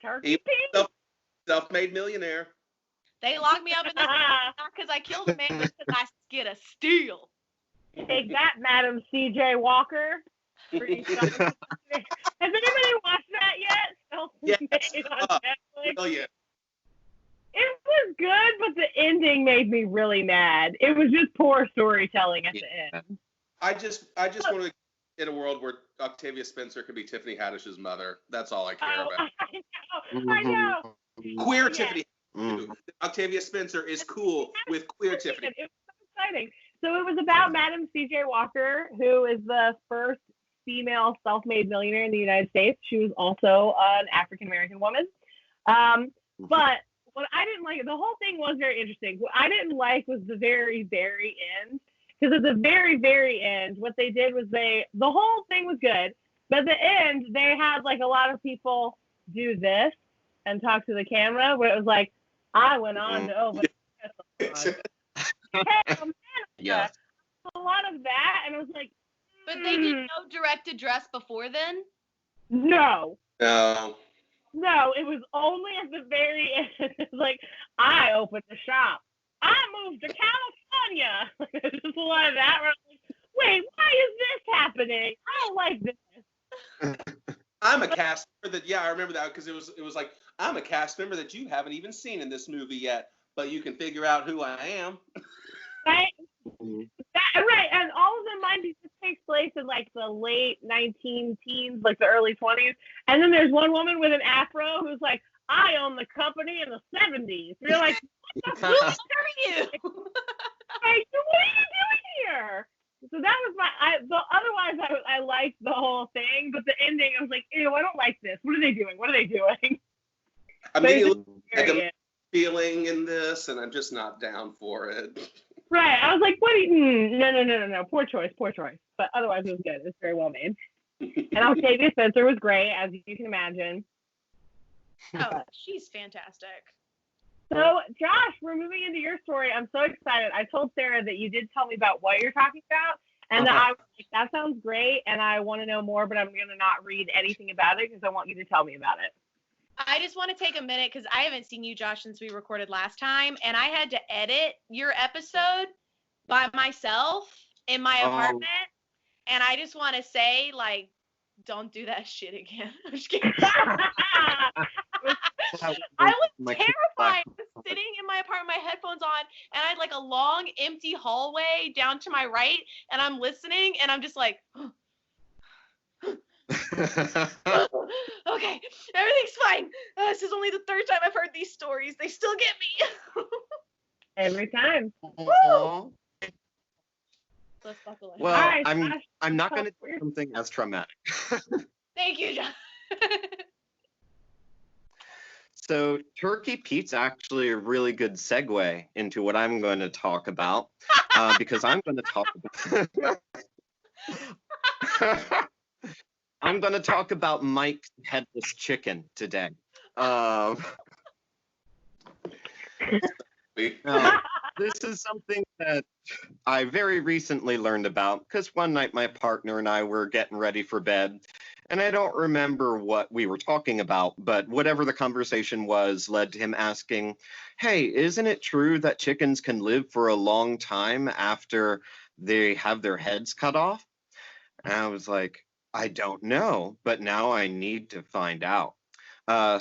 Turkey Pete. Self-made millionaire. They locked me up in this not because I killed a man, but because I get a steal. Take that, Madam C.J. Walker. Pretty Has anybody watched that yet? Self-made on Netflix. Oh yeah. It was good, but the ending made me really mad. It was just poor storytelling at the end. I just want to in a world where Octavia Spencer could be Tiffany Haddish's mother. That's all I care about. I know. Queer Yeah. Tiffany. Octavia Spencer is cool with queer Tiffany. It was so exciting. So it was about Madam C.J. Walker, who is the first female self-made millionaire in the United States. She was also an African-American woman. But what I didn't like, the whole thing was very interesting. What I didn't like was the very, very end. Because at the very, very end, what they did was the whole thing was good. But at the end, they had like a lot of people do this and talk to the camera, where it was like, I went on to open. Yeah. A lot of that, and I was like, But they did no direct address before then? no, No. it was only at the very end. It's like, I opened the shop. I moved to California. There's just a lot of that. Where I was like, wait, why is this happening? I don't like this. I'm a cast member that, I remember that because it was like, I'm a cast member that you haven't even seen in this movie yet, but you can figure out who I am. Right? Right, and all of them, mind you, just takes place in like the late 19-teens, like the early 20s. And then there's one woman with an afro who's like, I own the company in the 70s. You're like, Who are you? hey, what are you doing here? So that was otherwise I liked the whole thing, but the ending I was like, ew, I don't like this. What are they doing? What are they doing? I'm But getting a it's little very like good. feeling in this, and I'm just not down for it. Right. I was like, what? No. Poor choice. But otherwise, it was good. It was very well made. And Octavia Spencer was great, as you can imagine. Oh, she's fantastic. So, Josh, we're moving into your story. I'm so excited. I told Sarah that you did tell me about what you're talking about, and that I was like, that sounds great, and I want to know more, but I'm going to not read anything about it because I want you to tell me about it. I just want to take a minute because I haven't seen you, Josh, since we recorded last time, and I had to edit your episode by myself in my apartment, and I just want to say, like, don't do that shit again. I'm just kidding. I was terrified. I was sitting in my apartment, my headphones on, and I had like a long, empty hallway down to my right, and I'm listening, and I'm just like, okay, everything's fine. This is only the third time I've heard these stories. They still get me. Every time. Woo! Let's buckle in. Well, right, I'm not going to do something as traumatic. Thank you, John. So Turkey Pete's actually a really good segue into what I'm going to talk about, because I'm going to talk about I'm going to talk about Mike's headless chicken today. Now, this is something that I very recently learned about because one night my partner and I were getting ready for bed, and I don't remember what we were talking about, but whatever the conversation was led to him asking, hey, isn't it true that chickens can live for a long time after they have their heads cut off? And I was like, I don't know, but now I need to find out.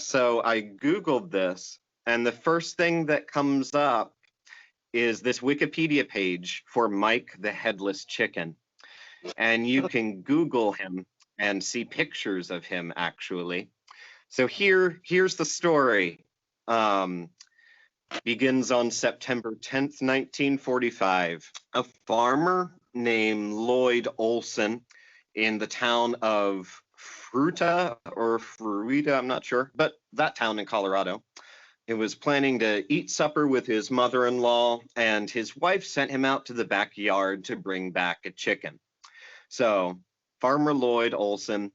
So I Googled this, and the first thing that comes up is this Wikipedia page for Mike the Headless Chicken. And you can Google him and see pictures of him, actually. So here's the story. Begins on September 10th, 1945. A farmer named Lloyd Olson in the town of Fruita, I'm not sure, but that town in Colorado. He was planning to eat supper with his mother-in-law, and his wife sent him out to the backyard to bring back a chicken. So Farmer Lloyd Olson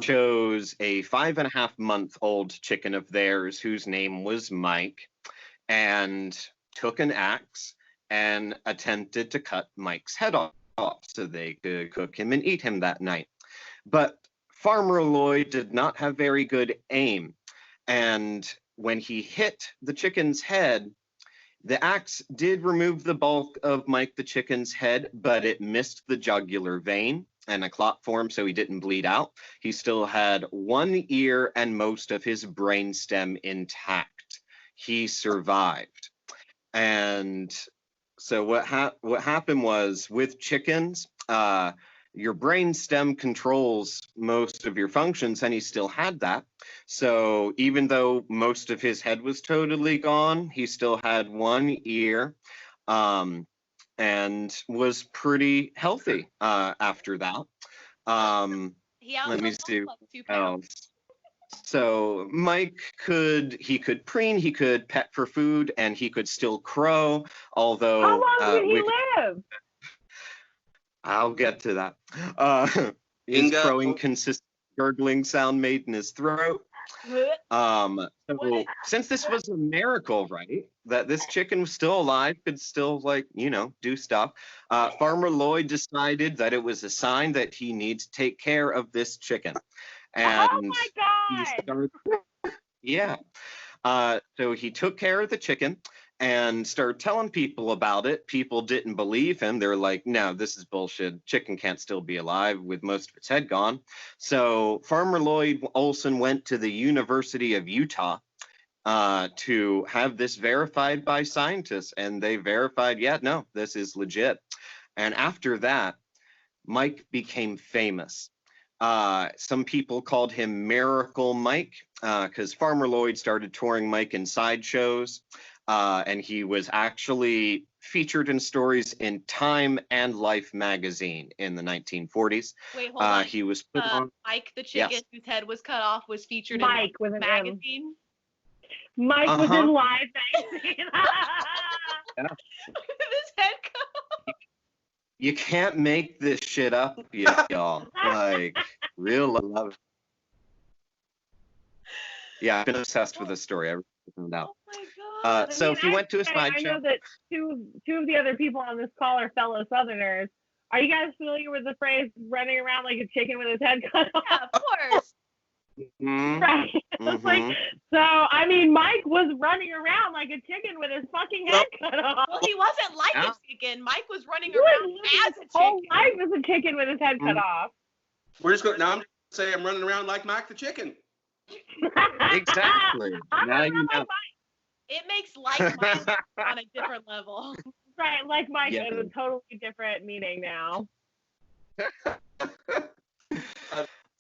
chose a 5.5-month-old chicken of theirs whose name was Mike, and took an axe and attempted to cut Mike's head off so they could cook him and eat him that night. But Farmer Lloyd did not have very good aim, and when he hit the chicken's head, the axe did remove the bulk of Mike the chicken's head, but it missed the jugular vein and a clot formed, so he didn't bleed out. He still had one ear and most of his brainstem intact. He survived. And so what happened was, with chickens, your brainstem controls most of your functions, and he still had that. So even though most of his head was totally gone, he still had one ear, and was pretty healthy after that. Let me see like 2 what pounds. else. So Mike could preen, he could pet for food, and he could still crow, although How long did he live? I'll get to that. His crowing consists of gurgling sound made in his throat. So since this was a miracle, right, that this chicken was still alive, could still, like, do stuff, Farmer Lloyd decided that it was a sign that he needs to take care of this chicken. And oh my God! So he took care of the chicken and started telling people about it. People didn't believe him. They're like, no, this is bullshit. Chicken can't still be alive with most of its head gone. So Farmer Lloyd Olson went to the University of Utah to have this verified by scientists. And they verified, yeah, no, this is legit. And after that, Mike became famous. Some people called him Miracle Mike because Farmer Lloyd started touring Mike in sideshows. And he was actually featured in stories in Time and Life magazine in the 1940s. Wait, hold on. He was put on. Mike the chicken Yes. whose head was cut off was featured Mike in with an M. magazine. Mike was Uh-huh. in Live magazine. Yeah. His head cut. You can't make this shit up, y'all. Like, real love it. Yeah, I've been obsessed with this story. I really found out. Oh my god. So if you went to a I sideshow, know that two of the other people on this call are fellow Southerners. Are you guys familiar with the phrase "running around like a chicken with his head cut off"? Yeah, of course. Right. Like, so I mean, Mike was running around like a chicken with his fucking head cut off. Well, he wasn't like Yeah. a chicken. Mike was running He was around living as a his whole chicken. life as a chicken with his head cut off. We're just going now. I'm going to say I'm running around like Mike the chicken. exactly. Now you know. It makes like Mike on a different level. Right, like Mike Yeah. has a totally different meaning now.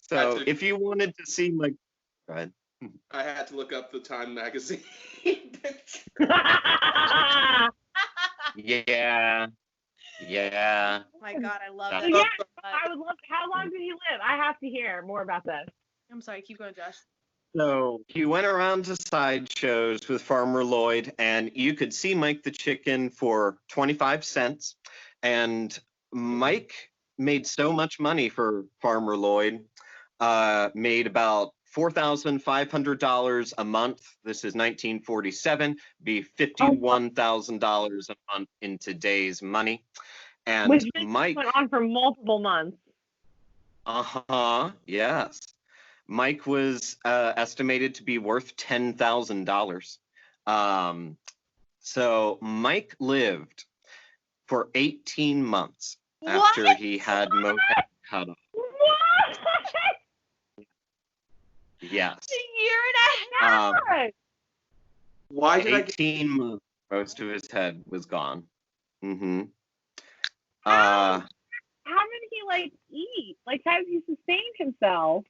So if you wanted to see like, go ahead. I had to look up the Time magazine. Yeah. Yeah. Oh my god, I love That's- that. Yeah, I would love. How long did he live? I have to hear more about this. I'm sorry, keep going, Josh. So he went around to sideshows with Farmer Lloyd, and you could see Mike the chicken for 25 cents. And Mike made so much money for Farmer Lloyd, made about $4,500 a month. This is 1947, be $51,000 a month in today's money. And Which Mike went on for multiple months. yes. Mike was estimated to be worth $10,000. So Mike lived for 18 months after What? he had Mo head cut off. What? Yes. A year and a half. Why did I get 18 months, most of his head was gone. Mm-hmm. How did he like eat? Like, how did he sustain himself?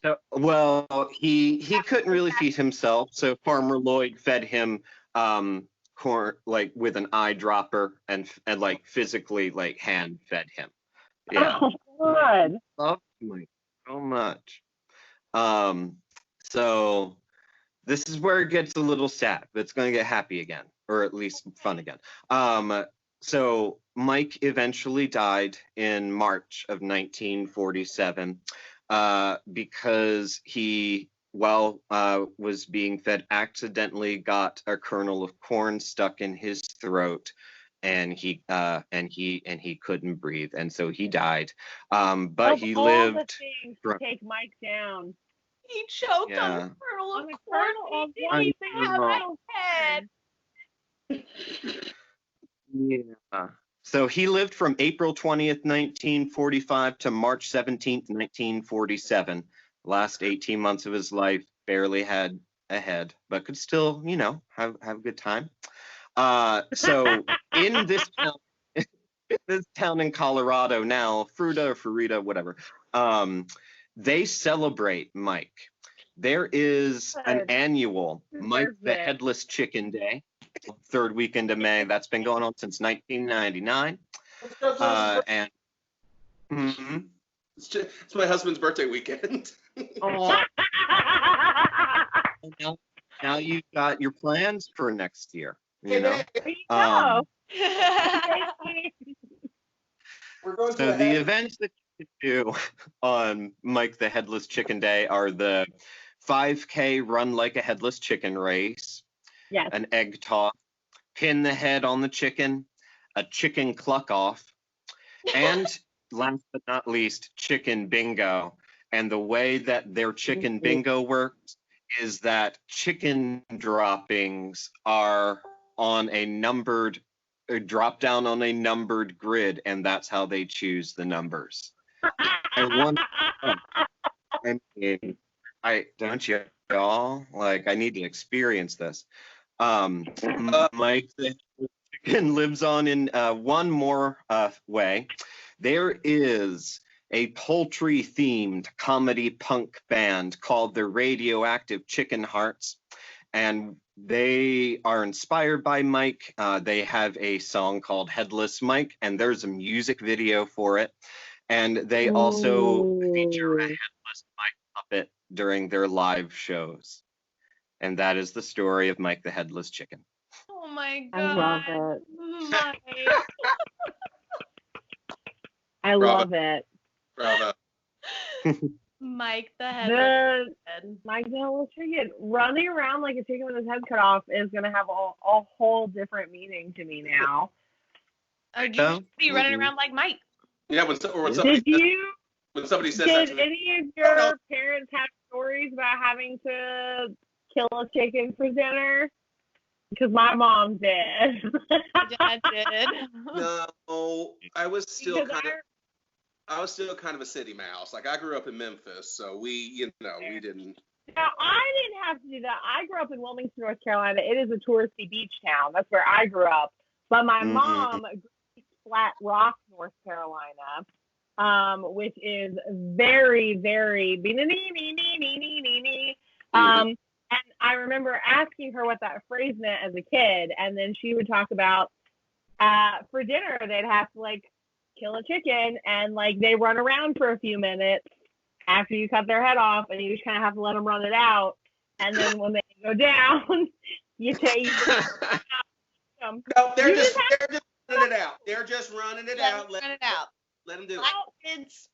So, well, he couldn't really feed himself, so Farmer Lloyd fed him corn like with an eyedropper and like physically like hand fed him. Yeah. Oh, God. Love Mike so much. So this is where it gets a little sad, but it's going to get happy again, or at least fun again. So Mike eventually died in March of 1947 because he, while was being fed, accidentally got a kernel of corn stuck in his throat, and he couldn't breathe, and so he died. But Of he all lived. the things to take Mike down. He choked Yeah. on a kernel On of the corn. kernel of He one didn't thing even have know. a head. Yeah. So he lived from April 20th, 1945 to March 17th, 1947. Last 18 months of his life, barely had a head, but could still, have a good time. So in this town in Colorado now, Fruita or Farita, whatever, they celebrate Mike. There is an annual Mike the Headless Chicken Day, third weekend of May. That's been going on since 1999. And It's my husband's birthday weekend. oh, now you've got your plans for next year. There you go. We're going So the events that you can do on Mike the Headless Chicken Day are the 5K Run Like a Headless Chicken race, Yes. an egg toss, pin the head on the chicken, a chicken cluck off, and last but not least, chicken bingo. And the way that their chicken bingo works is that chicken droppings are on a numbered, or drop down on a numbered grid, and that's how they choose the numbers. And I don't you all like? I need to experience this. Mike the chicken lives on in one more way. There is a poultry-themed comedy punk band called the Radioactive Chicken Hearts, and they are inspired by Mike. They have a song called Headless Mike, and there's a music video for it. And they also feature a headless Mike puppet during their live shows. And that is the story of Mike the Headless Chicken. Oh my I love god. it. Mike. I Bravo. love it. Bravo. Mike the Headless Chicken. Mike the Headless Chicken running around like a chicken with his head cut off is gonna have a whole different meaning to me now. Or you should be running around like Mike. Yeah, when somebody says that Did to me, any of your parents have stories about having to kill a chicken for dinner? Because my mom did. Dad did. no, I was still Because kind of a city mouse. Like, I grew up in Memphis, so we didn't. Now, I didn't have to do that. I grew up in Wilmington, North Carolina. It is a touristy beach town. That's where I grew up. But my mom grew up in Flat Rock, North Carolina, which is very, very and I remember asking her what that phrase meant as a kid, and then she would talk about for dinner they'd have to like kill a chicken, and like they run around for a few minutes after you cut their head off, and you just kind of have to let them run it out, and then when they go down, you take them. No, they're just running it out. They're just running it out. Run it out. Let them do it. Kids.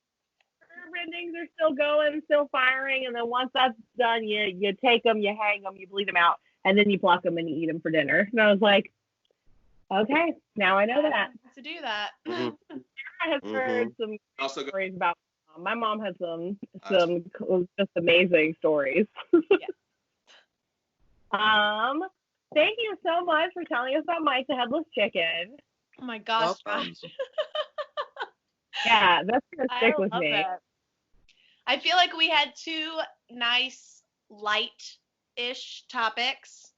Endings are still going, still firing, and then once that's done, you take them, you hang them, you bleed them out, and then you pluck them and you eat them for dinner. And I was like, okay, now I know that. To do that. I have heard some stories about my mom had some just amazing stories. Yeah. Thank you so much for telling us about Mike the Headless Chicken. Oh my gosh, Josh. Yeah, that's gonna stick with me. It. I feel like we had two nice, light-ish topics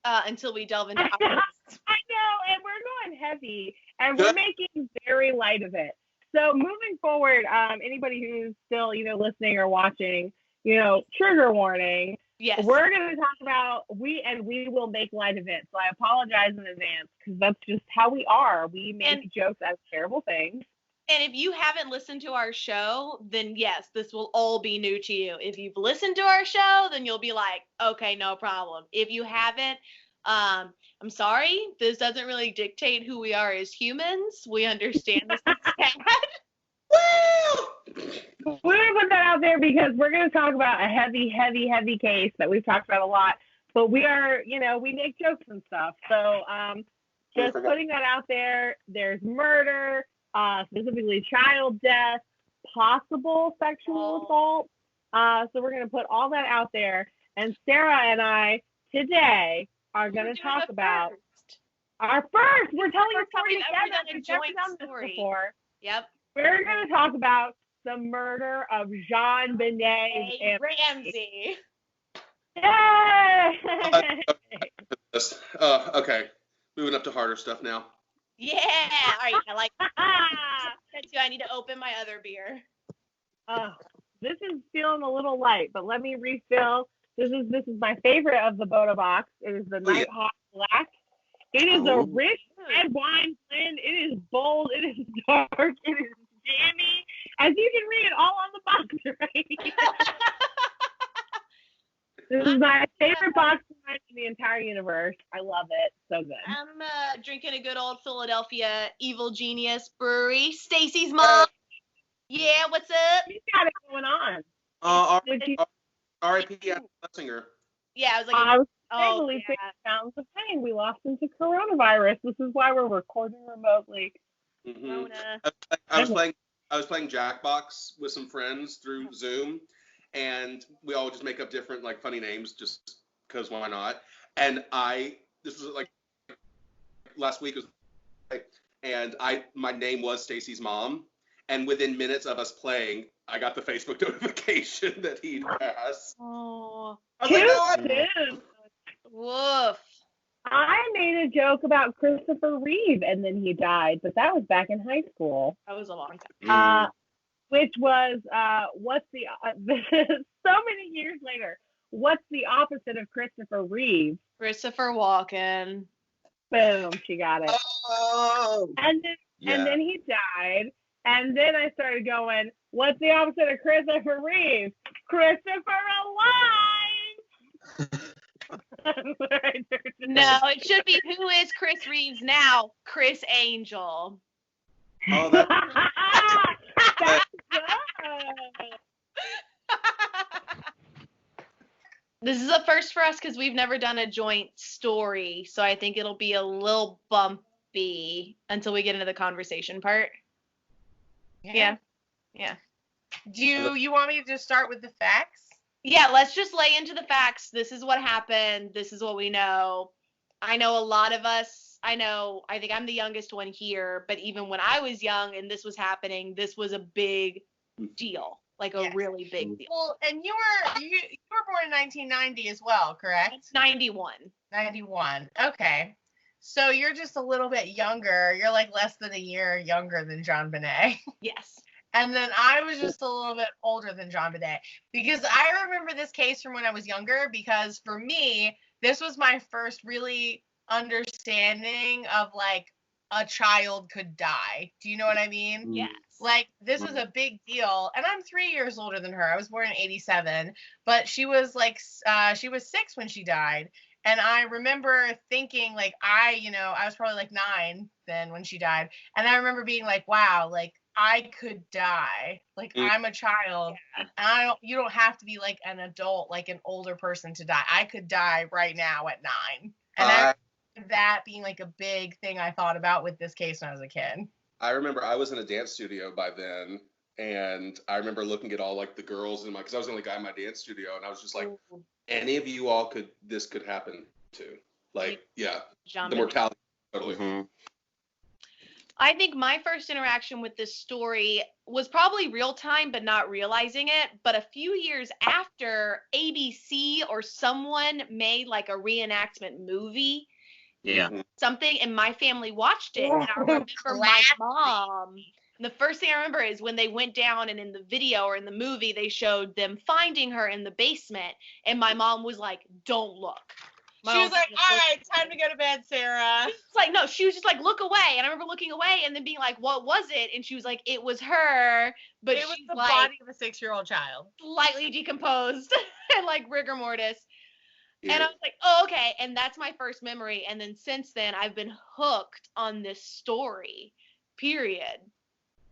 until we delve into politics. I know, and we're going heavy, and we're making very light of it. So moving forward, anybody who's still, listening or watching, trigger warning. Yes. We're going to talk about we will make light of it. So I apologize in advance because that's just how we are. We make jokes as terrible things. And if you haven't listened to our show, then yes, this will all be new to you. If you've listened to our show, then you'll be like, okay, no problem. If you haven't, I'm sorry. This doesn't really dictate who we are as humans. We understand this is sad. We're going to put that out there because we're going to talk about a heavy, heavy, heavy case that we've talked about a lot. But we are, we make jokes and stuff. So just putting that out there. There's murder. Specifically child death, possible sexual assault. So we're going to put all that out there. And Sarah and I today are going to talk about our first. We're telling a story together. We've never done this before. Yep. We're going to talk about the murder of Jean Benet Ramsey. Yay! Okay. Moving up to harder stuff now. Yeah. All right. I like that too. I need to open my other beer. This is feeling a little light, but let me refill. This is my favorite of the Boda box. It is the Nighthawk Black. It is a rich red wine blend. It is bold. It is dark. It is jammy. As you can read all on the box, right? This is my favorite box in the entire universe. I love it. So good. I'm drinking a good old Philadelphia Evil Genius Brewery. Stacy's mom. Yeah, what's up? You got it going on. R.I.P. Adam Schlesinger. Yeah, I was like, 6 pounds of pain. We lost him to coronavirus. This is why we're recording remotely. Mm-hmm. I was playing Jackbox with some friends through Zoom, and we all just make up different funny names just because why not? And this was last week and my name was Stacy's mom, and within minutes of us playing, I got the Facebook notification that he'd passed. Oh, woof. I made a joke about Christopher Reeve, and then he died, but that was back in high school. That was a long time. Which was so many years later. what's the opposite of Christopher Reeve? Christopher Walken. Boom, she got it. Oh. And then he died. And then I started going, what's the opposite of Christopher Reeve? Christopher alive! No, it should be who is Chris Reeves now? Chris Angel. Oh, that's That's good. This is a first for us because we've never done a joint story, so I think it'll be a little bumpy until we get into the conversation part. Yeah. Do you want me to just start with the facts? Yeah, let's just lay into the facts. This is what happened. This is what we know. I know a lot of us, I think I'm the youngest one here, but even when I was young and this was happening, this was a big deal. Like a really big deal. Well, and you were born in 1990 as well, correct? 91. 91. Okay. So you're just a little bit younger. You're like less than a year younger than John Benet. Yes. And then I was just a little bit older than John Benet because I remember this case from when I was younger because for me, this was my first really understanding of like a child could die. Do you know what I mean? Yes. Like this was a big deal. And I'm 3 years older than her. I was born in 87, but she was like, she was 6 when she died. And I remember thinking like, I was probably like 9 then when she died. And I remember being like, wow, like I could die. Like I'm a child. And you don't have to be like an adult, like an older person to die. I could die right now at 9. And that being like a big thing I thought about with this case when I was a kid. I remember I was in a dance studio by then, and I remember looking at all like the girls in because I was the only guy in my dance studio, and I was just like, any of you all this could happen to. Like, yeah, the mortality, totally. Mm-hmm. I think my first interaction with this story was probably real time, but not realizing it. But a few years after, ABC or someone made like a reenactment movie. Yeah. Something, and my family watched it. And I remember my mom. The first thing I remember is when they went down and in the video or in the movie, they showed them finding her in the basement. And my mom was like, don't look. She was like, all right, time to go to bed, Sarah. It's like, no, she was just like, look away. And I remember looking away and then being like, what was it? And she was like, it was her. But it was she's the like, body of a 6-year-old child. Slightly decomposed and like rigor mortis. Yeah. And I was like, oh, okay. And that's my first memory. And then since then, I've been hooked on this story, period.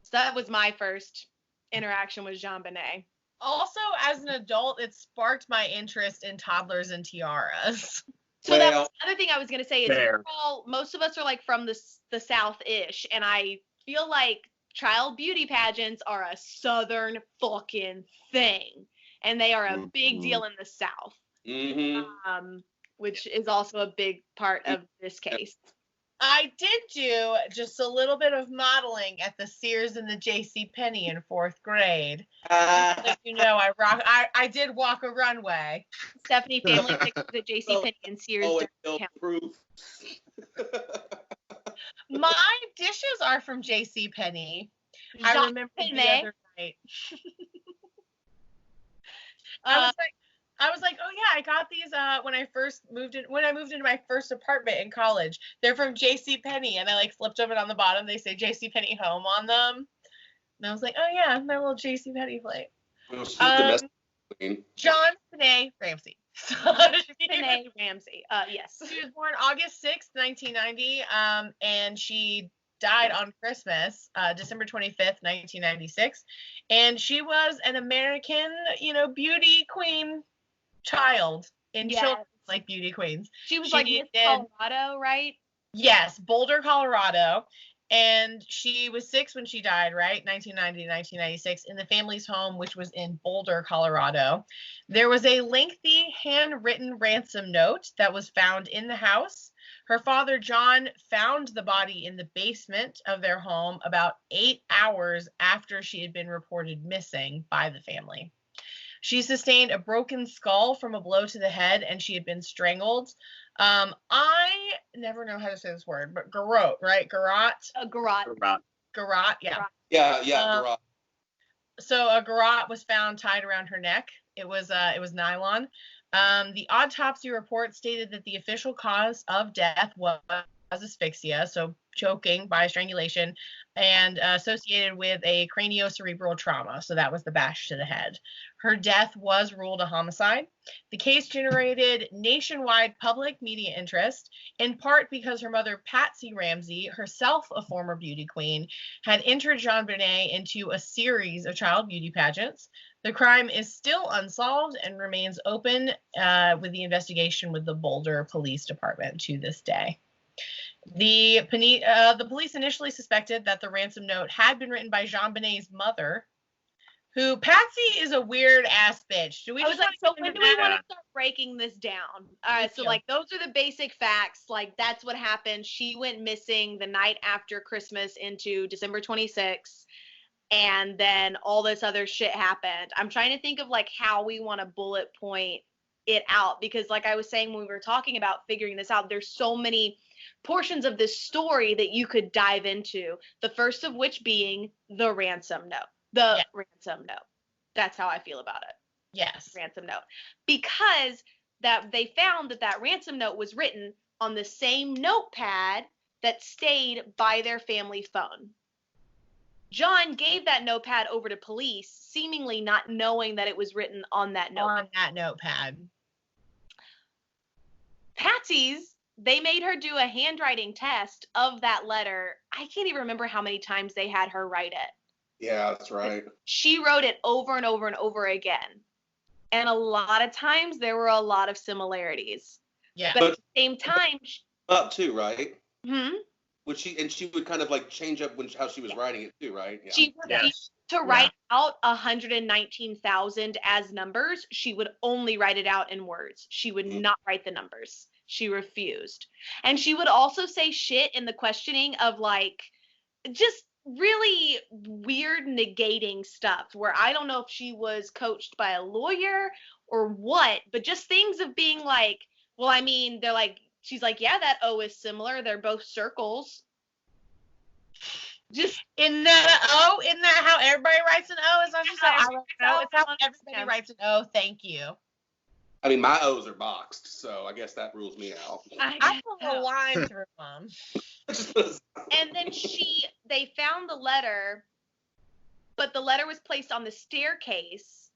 So that was my first interaction with Jean Benet. Also, as an adult, it sparked my interest in toddlers and tiaras. So that was the other thing I was going to say is most of us are like from the South-ish. And I feel like child beauty pageants are a Southern fucking thing. And they are a big deal in the South. Mm-hmm. Which is also a big part of this case. I did do just a little bit of modeling at the Sears and the J.C. Penney in 4th grade. You know, I did walk a runway. Stephanie family pictures at J.C. Penney and Sears. My dishes are from J.C. Penney. I remember the other night. I was like, oh yeah, I got these when I moved into my first apartment in college. They're from J.C. Penney, and I like flipped them, and on the bottom they say J.C. Penney Home on them. And I was like, oh yeah, my little J.C. Penney plate. John Benet Ramsey. Benet Ramsey. Yes. She was born August 6th, 1990, and she died on Christmas, December 25th, 1996. And she was an American, beauty queen child in children's like beauty queens. She was like Miss Colorado, right? Yes, Boulder, Colorado. And she was 6 when she died, right? 1990 to 1996 in the family's home, which was in Boulder, Colorado. There was a lengthy handwritten ransom note that was found in the house. Her father, John, found the body in the basement of their home about 8 hours after she had been reported missing by the family. She sustained a broken skull from a blow to the head, and she had been strangled. I never know how to say this word, but garrote, right? Garrote? Garrote, yeah. Yeah, garrote. So a garrote was found tied around her neck. It was nylon. The autopsy report stated that the official cause of death was asphyxia, so choking by strangulation, and associated with a craniocerebral trauma. So that was the bash to the head. Her death was ruled a homicide. The case generated nationwide public media interest, in part because her mother, Patsy Ramsey, herself a former beauty queen, had entered JonBenet into a series of child beauty pageants. The crime is still unsolved and remains open with the investigation with the Boulder Police Department to this day. The police initially suspected that the ransom note had been written by JonBenet's mother, who, Patsy is a weird ass bitch. I was like, so when do we want to start breaking this down? All right, so like those are the basic facts. Like that's what happened. She went missing the night after Christmas into December 26th. And then all this other shit happened. I'm trying to think of like how we want to bullet point it out, because like I was saying when we were talking about figuring this out, there's so many portions of this story that you could dive into. The first of which being the ransom note. Ransom note. That's how I feel about it. Yes. Ransom note. Because that they found that ransom note was written on the same notepad that stayed by their family phone. John gave that notepad over to police, seemingly not knowing that it was written on that notepad. On that notepad. Patsy's, they made her do a handwriting test of that letter. I can't even remember how many times they had her write it. Yeah, that's right. She wrote it over and over and over again. And a lot of times there were a lot of similarities. Yeah. But at the same time... Up too, right? Hmm? She would kind of like change up how she was writing it too, right? Yeah. She refused to write out 119,000 as numbers. She would only write it out in words. She would not write the numbers. She refused. And she would also say shit in the questioning of like just really weird negating stuff where I don't know if she was coached by a lawyer or what, but just things of being like, well, I mean, they're like, she's like, yeah, that O is similar. They're both circles. Just isn't that how everybody writes an O? It's not just how I write an O. It's how everybody writes an O. Thank you. I mean, my O's are boxed, so I guess that rules me out. I put a line through them. And then they found the letter, but the letter was placed on the staircase.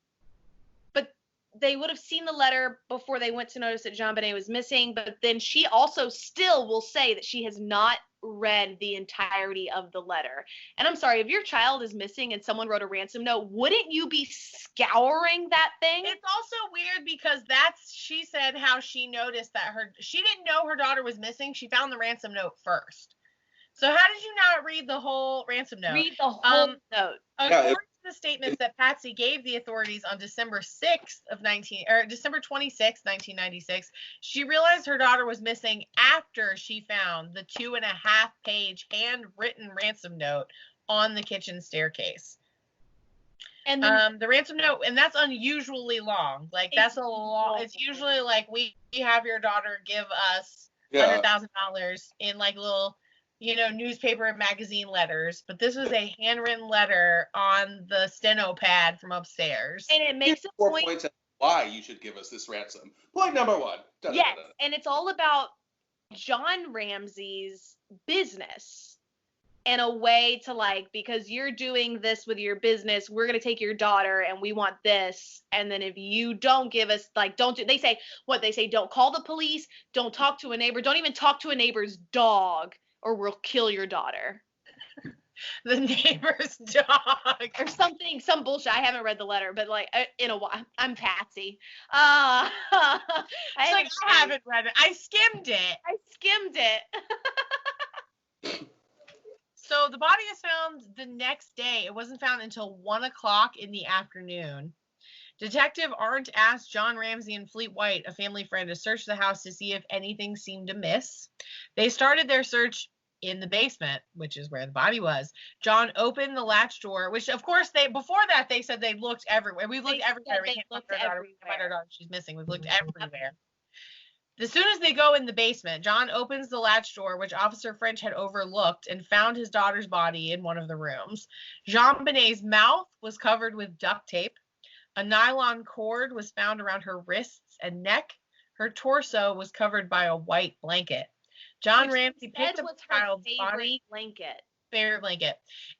But they would have seen the letter before they went to notice that JonBenet was missing. But then she also still will say that she has not read the entirety of the letter. And I'm sorry, if your child is missing and someone wrote a ransom note, wouldn't you be scouring that thing? It's also weird because she said how she noticed that she didn't know her daughter was missing. She found the ransom note first. So how did you not read the whole ransom note? Read the whole note. According to the statements that Patsy gave the authorities on December 26th, 1996, she realized her daughter was missing after she found the 2.5-page handwritten ransom note on the kitchen staircase. And then, the ransom note, and that's unusually long. Like that's a long. It's usually like we have your daughter give us $100,000 in like little, newspaper and magazine letters, but this was a handwritten letter on the steno pad from upstairs. And it makes a point. 4 points of why you should give us this ransom. Point number 1. Yes, and it's all about John Ramsey's business in a way to like, because you're doing this with your business, we're going to take your daughter and we want this. And then if you don't give us, like, they say, don't call the police, don't talk to a neighbor, don't even talk to a neighbor's dog, or we'll kill your daughter. The neighbor's dog. Or something, some bullshit. I haven't read the letter, but like in a while. I'm Patsy. I haven't read it. I skimmed it. So the body is found the next day. It wasn't found until 1:00 in the afternoon. Detective Arndt asked John Ramsey and Fleet White, a family friend, to search the house to see if anything seemed amiss. They started their search in the basement, which is where the body was. John opened the latch door, which of course before that they said they looked everywhere. We've looked everywhere. We can't find our daughter. She's missing. We've looked everywhere. As soon as they go in the basement, John opens the latch door, which Officer French had overlooked, and found his daughter's body in one of the rooms. JonBenet's mouth was covered with duct tape. A nylon cord was found around her wrists and neck. Her torso was covered by a white blanket. John Ramsey picked up the child's body. Favorite blanket.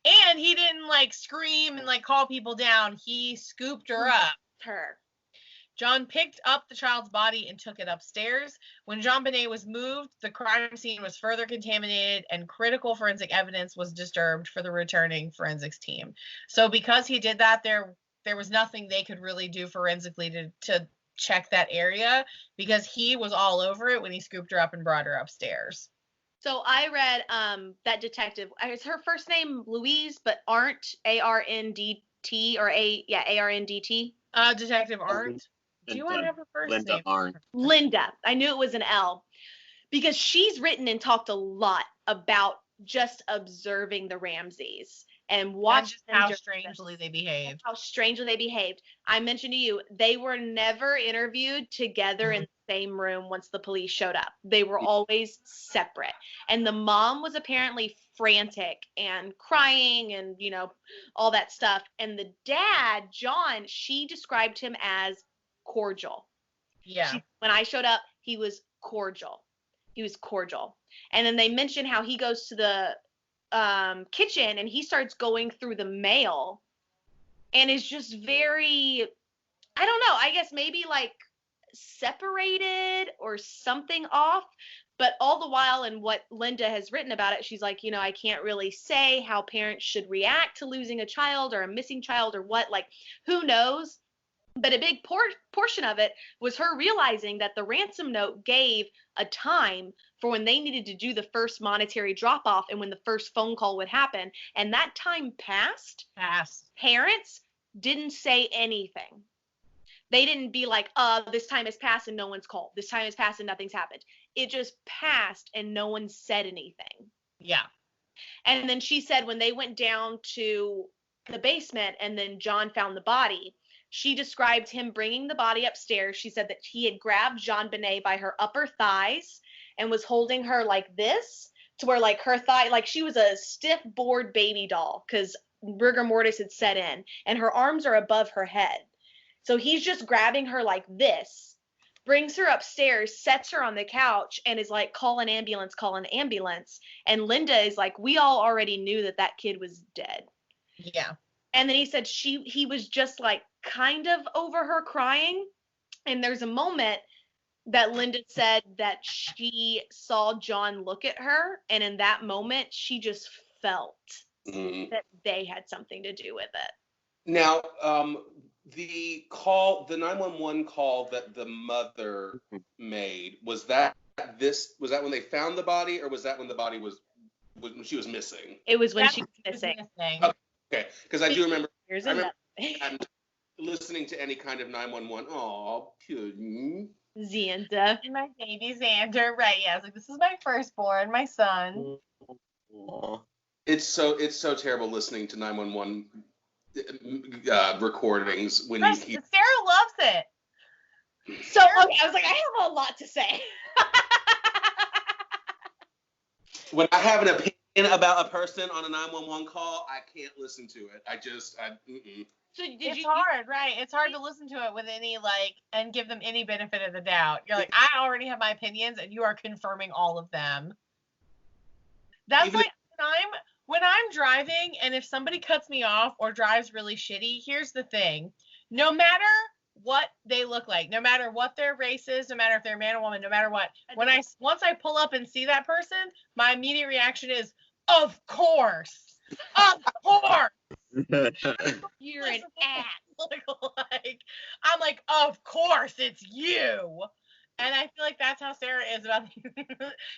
And he didn't like scream and like call people down. He scooped her up. John picked up the child's body and took it upstairs. When Jean Benet was moved, the crime scene was further contaminated and critical forensic evidence was disturbed for the returning forensics team. So because he did that, there was nothing they could really do forensically to check that area because he was all over it when he scooped her up and brought her upstairs. So I read that detective, is her first name Louise, but Arndt, A-R-N-D-T, or A-R-N-D-T? Detective Arndt. Do you want to have her first Linda name? Arndt. Linda. I knew it was an L. Because she's written and talked a lot about just observing the Ramseys and watching how strangely they behaved. How strangely they behaved. I mentioned to you, they were never interviewed together in the same room once the police showed up. They were always separate. And the mom was apparently frantic and crying and, you know, all that stuff. And the dad, John, she described him as cordial. Yeah. When I showed up, he was cordial. He was cordial. And then they mentioned how he goes to the kitchen and he starts going through the mail and is just very, I don't know, I guess maybe like separated or something off. But all the while, in what Linda has written about it, she's like, you know, I can't really say how parents should react to losing a child or a missing child or what, like, who knows? But a big portion of it was her realizing that the ransom note gave a time for when they needed to do the first monetary drop-off and when the first phone call would happen. And that time passed. Parents didn't say anything. They didn't be like, this time has passed and no one's called. This time has passed and nothing's happened. It just passed and no one said anything. Yeah. And then she said when they went down to the basement and then John found the body, she described him bringing the body upstairs. She said that he had grabbed Jean Benet by her upper thighs and was holding her like this to where like her thigh, like she was a stiff bored baby doll because rigor mortis had set in and her arms are above her head. So he's just grabbing her like this, brings her upstairs, sets her on the couch and is like, call an ambulance, call an ambulance. And Linda is like, we all already knew that that kid was dead. Yeah. And then he said he was just like kind of over her crying. And there's a moment that Linda said that she saw John look at her. And in that moment, she just felt that they had something to do with it. Now, the 911 call that the mother made, was that when they found the body or was that when the body was when she was missing? It was when she was missing. Okay, because I do remember. Here's I remember listening to any kind of 911. Oh, cute. Xander. My baby Xander, right? Yeah, I was like, this is my firstborn, my son. Aww. It's so terrible listening to 911 recordings when Sarah loves it. So okay, I was like, I have a lot to say. When I have an opinion about a person on a 911 call, I can't listen to it. So it's hard, right? It's hard to listen to it with any and give them any benefit of the doubt. You're like, I already have my opinions, and you are confirming all of them. That's even when I'm driving, and if somebody cuts me off or drives really shitty, here's the thing: no matter what they look like, no matter what their race is, no matter if they're a man or woman, no matter what, once I pull up and see that person, my immediate reaction is, of course. You're an ass. I'm like, of course it's you. And I feel like that's how Sarah is about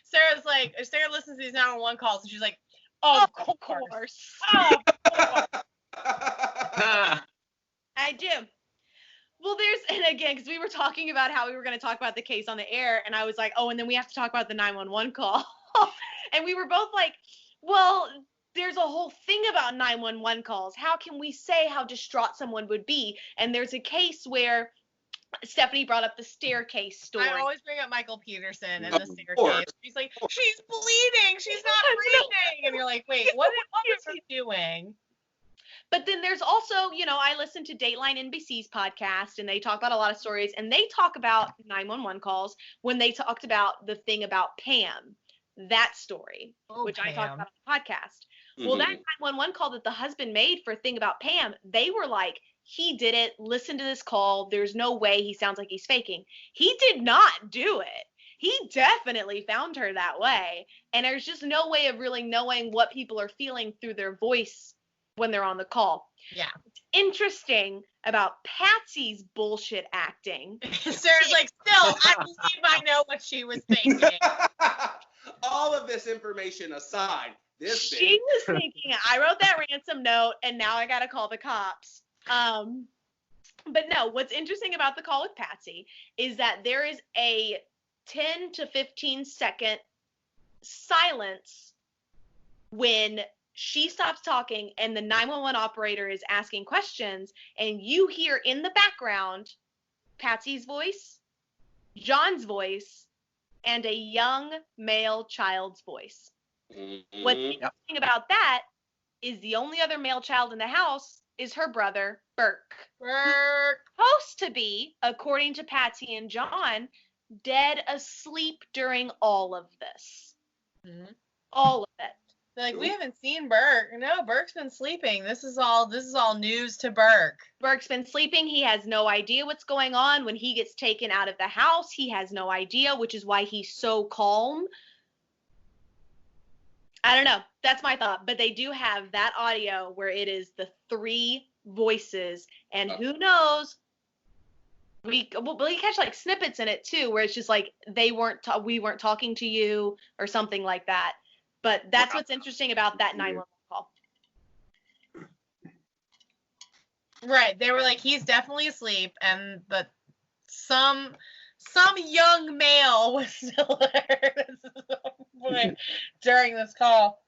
Sarah's like, Sarah listens to these 911 calls and she's like, of course. I do. Well, and again, because we were talking about how we were going to talk about the case on the air, and I was like, oh, and then we have to talk about the 911 call. And we were both like, well, there's a whole thing about 911 calls. How can we say how distraught someone would be? And there's a case where Stephanie brought up the staircase story. I always bring up Michael Peterson and the staircase. She's like, she's bleeding. She's not breathing. And you're like, wait, what was he doing? But then there's also, I listen to Dateline NBC's podcast, and they talk about a lot of stories, and they talk about 911 calls when they talked about the thing about Pam, that story, which I talked about on the podcast. Well, that 911 call that the husband made for Thing About Pam, they were like, he did it. Listen to this call. There's no way he sounds like he's faking. He did not do it. He definitely found her that way. And there's just no way of really knowing what people are feeling through their voice when they're on the call. Yeah. What's interesting about Patsy's bullshit acting. Sarah's like, still, I believe I know what she was thinking. All of this information aside, She was thinking, I wrote that ransom note, and now I got to call the cops. But no, what's interesting about the call with Patsy is that there is a 10 to 15 second silence when she stops talking and the 911 operator is asking questions, and you hear in the background Patsy's voice, John's voice, and a young male child's voice. What's interesting about that is the only other male child in the house is her brother, Burke. Supposed to be, according to Patsy and John, dead asleep during all of this. All of it. They're like, we haven't seen Burke. No, Burke's been sleeping. This is all news to Burke. Burke's been sleeping. He has no idea what's going on. When he gets taken out of the house, he has no idea, which is why he's so calm. I don't know. That's my thought. But they do have that audio where it is the three voices, and who knows? We catch like snippets in it too, where it's just like we weren't talking to you or something like that. But that's what's interesting about that 911 call. Right. They were like, he's definitely asleep, but some young male was still there during this call.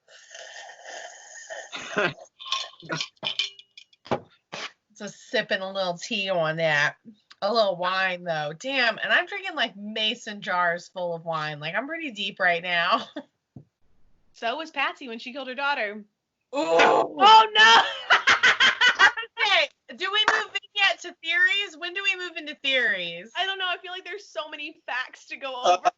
Just sipping a little tea on that. A little wine, though. Damn. And I'm drinking like mason jars full of wine. Like, I'm pretty deep right now. So was Patsy when she killed her daughter. Oh no! Okay, do we move yet to theories? When do we move into theories? I don't know. I feel like there's so many facts to go over.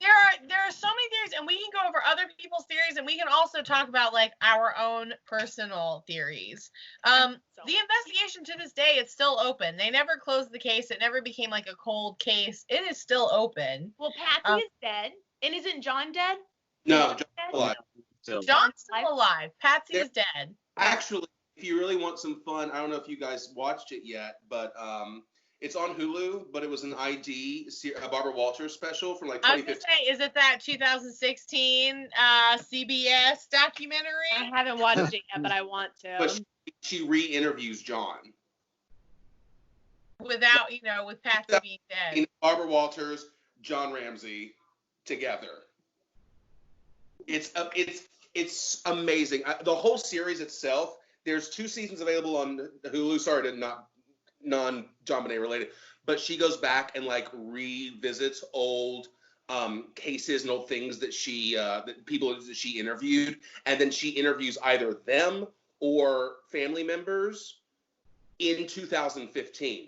There are so many theories, and we can go over other people's theories, and we can also talk about like our own personal theories. The investigation to this day, it's still open. They never closed the case. It never became like a cold case. It is still open. Well, Patsy is dead, and isn't John dead? No, John's alive. John's still alive. Patsy is dead. Actually, if you really want some fun, I don't know if you guys watched it yet, but it's on Hulu, but it was an ID, a Barbara Walters special from like 2015. I was going to say, is it that 2016 CBS documentary? I haven't watched it yet, but I want to. But she re-interviews John. Without, with Patsy being dead. Barbara Walters, John Ramsey together. It's amazing. The whole series itself, there's 2 seasons available on Hulu. Sorry to not non-John Benet related, but she goes back and like revisits old cases and old things that people that she interviewed, and then she interviews either them or family members in 2015.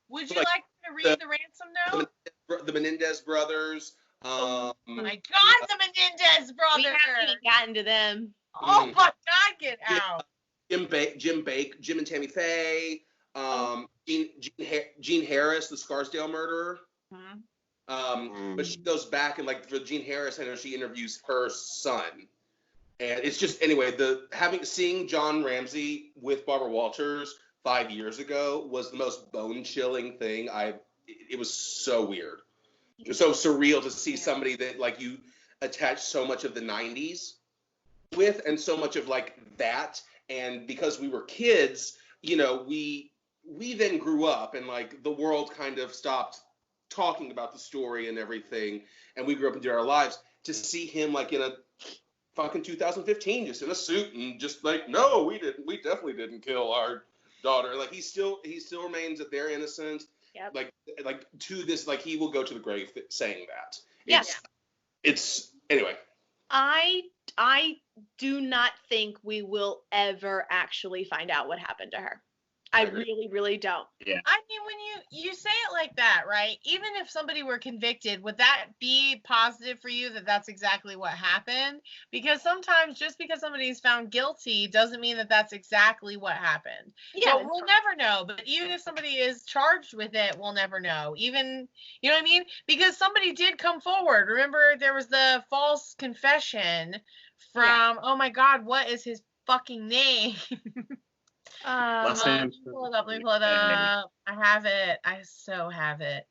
Would you like to read the ransom note? The Menendez brothers. Oh my God, the Menendez brothers! We haven't even gotten to them. Oh my God, get out! Jim and Tammy Faye, Gene Harris, the Scarsdale murderer. But she goes back and like for Gene Harris, I know she interviews her son, and it's just anyway. Seeing John Ramsey with Barbara Walters 5 years ago was the most bone-chilling thing. It was so weird. It was so surreal to see somebody that like you attach so much of the 90s with, and so much of like that. And because we were kids, we then grew up, and like the world kind of stopped talking about the story and everything, and we grew up and did our lives. To see him like in a fucking 2015, just in a suit and just like, no, we definitely didn't kill our daughter. Like he still remains that they're innocent. Yep. Like to this, like he will go to the grave saying that. Yeah. It's anyway. I do not think we will ever actually find out what happened to her. I really, really don't. Yeah. I mean, when you say it like that, right? Even if somebody were convicted, would that be positive for you that that's exactly what happened? Because sometimes just because somebody is found guilty doesn't mean that that's exactly what happened. Yeah. So we'll never know. But even if somebody is charged with it, we'll never know. Even, you know what I mean? Because somebody did come forward. Remember, there was the false confession from, oh my God, what is his fucking name? Last Let name. me pull it up. I have it. I so have it.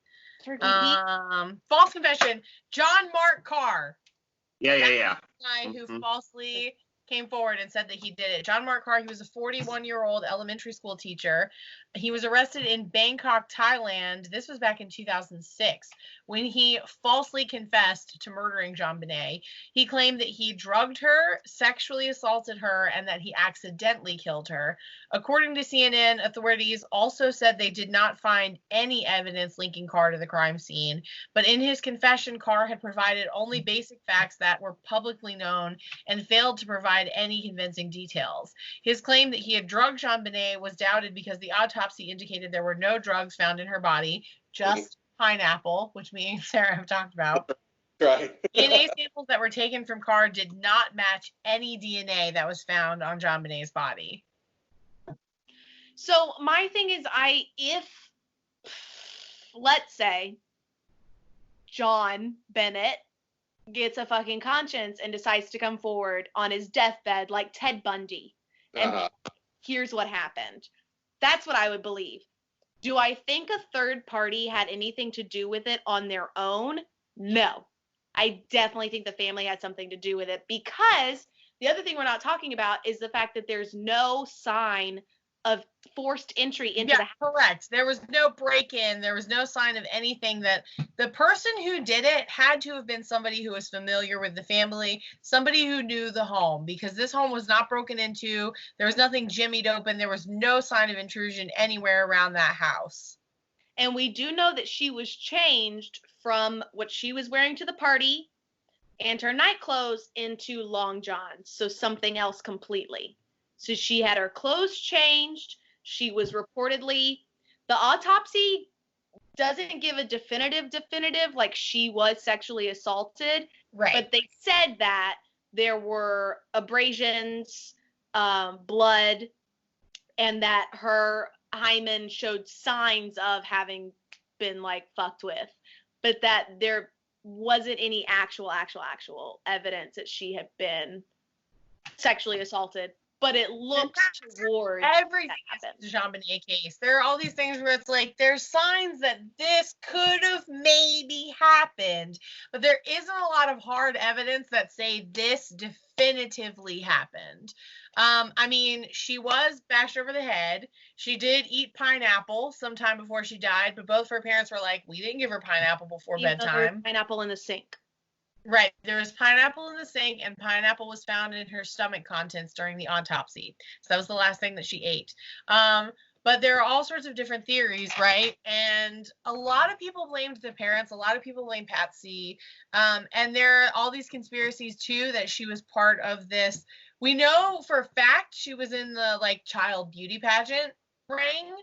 False confession. John Mark Carr. Yeah. The guy who Mhm. falsely came forward and said that he did it. John Mark Carr, he was a 41-year-old elementary school teacher. He was arrested in Bangkok, Thailand. This was back in 2006 when he falsely confessed to murdering Jean Benet. He claimed that he drugged her, sexually assaulted her, and that he accidentally killed her. According to CNN, authorities also said they did not find any evidence linking Carr to the crime scene. But in his confession, Carr had provided only basic facts that were publicly known and failed to provide any convincing details. His claim that he had drugged Jean Benet was doubted because the autopsy indicated there were no drugs found in her body, just pineapple, which me and Sarah have talked about. Right. DNA samples that were taken from Carr did not match any DNA that was found on Jean Benet's body. So my thing is, if let's say John Bennett gets a fucking conscience and decides to come forward on his deathbed like Ted Bundy, and here's what happened. That's what I would believe. Do I think a third party had anything to do with it on their own? No. I definitely think the family had something to do with it, because the other thing we're not talking about is the fact that there's no sign of forced entry into the house. Correct. There was no break-in. There was no sign of anything. That the person who did it had to have been somebody who was familiar with the family, somebody who knew the home, because this home was not broken into. There was nothing jimmied open. There was no sign of intrusion anywhere around that house. And we do know that she was changed from what she was wearing to the party and her night clothes into long johns, so something else completely. So she had her clothes changed. She was reportedly, the autopsy doesn't give a definitive, like she was sexually assaulted. Right. But they said that there were abrasions, blood, and that her hymen showed signs of having been like fucked with, but that there wasn't any actual evidence that she had been sexually assaulted. But it looks towards everything is the Jean Benet case. There are all these things where it's like there's signs that this could have maybe happened, but there isn't a lot of hard evidence that say this definitively happened. I mean, she was bashed over the head. She did eat pineapple sometime before she died, but both of her parents were like, we didn't give her pineapple before bedtime. Pineapple in the sink. Right. There was pineapple in the sink, and pineapple was found in her stomach contents during the autopsy. So that was the last thing that she ate. But there are all sorts of different theories, right? And a lot of people blamed the parents. A lot of people blamed Patsy. And there are all these conspiracies, too, that she was part of this. We know for a fact she was in the, like, child beauty pageant ring.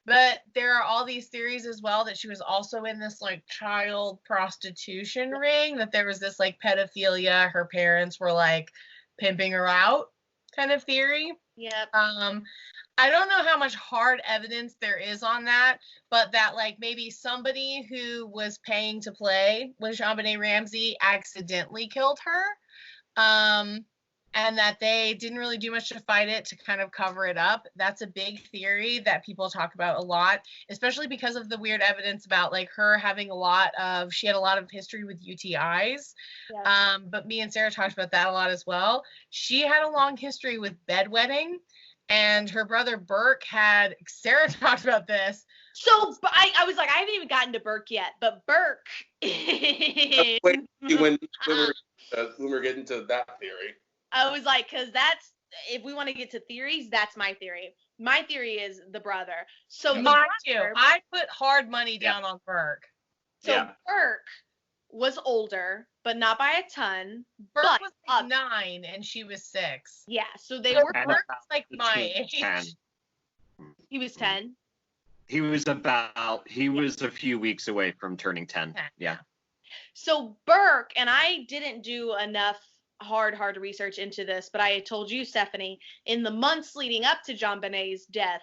But there are all these theories as well that she was also in this like child prostitution ring, that there was this like pedophilia, her parents were like pimping her out kind of theory. Yep. I don't know how much hard evidence there is on that, but that like maybe somebody who was paying to play with JonBenet Ramsey accidentally killed her. And that they didn't really do much to fight it, to kind of cover it up. That's a big theory that people talk about a lot, especially because of the weird evidence about like her having she had a lot of history with UTIs. Yeah. But me and Sarah talked about that a lot as well. She had a long history with bedwetting, and her brother Burke had, Sarah talked about this. So I was like, I haven't even gotten to Burke yet, but Burke. when we're getting to that theory. I was like, because that's, if we want to get to theories, that's my theory. My theory is the brother. So mine too. I put hard money down on Burke. So Burke was older, but not by a ton. Burke but was like 9 and she was 6. yeah, so they So were. Burke was like my age. 10. He was 10. He was a few weeks away from turning 10. Yeah. So Burke, and I didn't do enough hard research into this, but I had told you, Stephanie, in the months leading up to John Benet's death,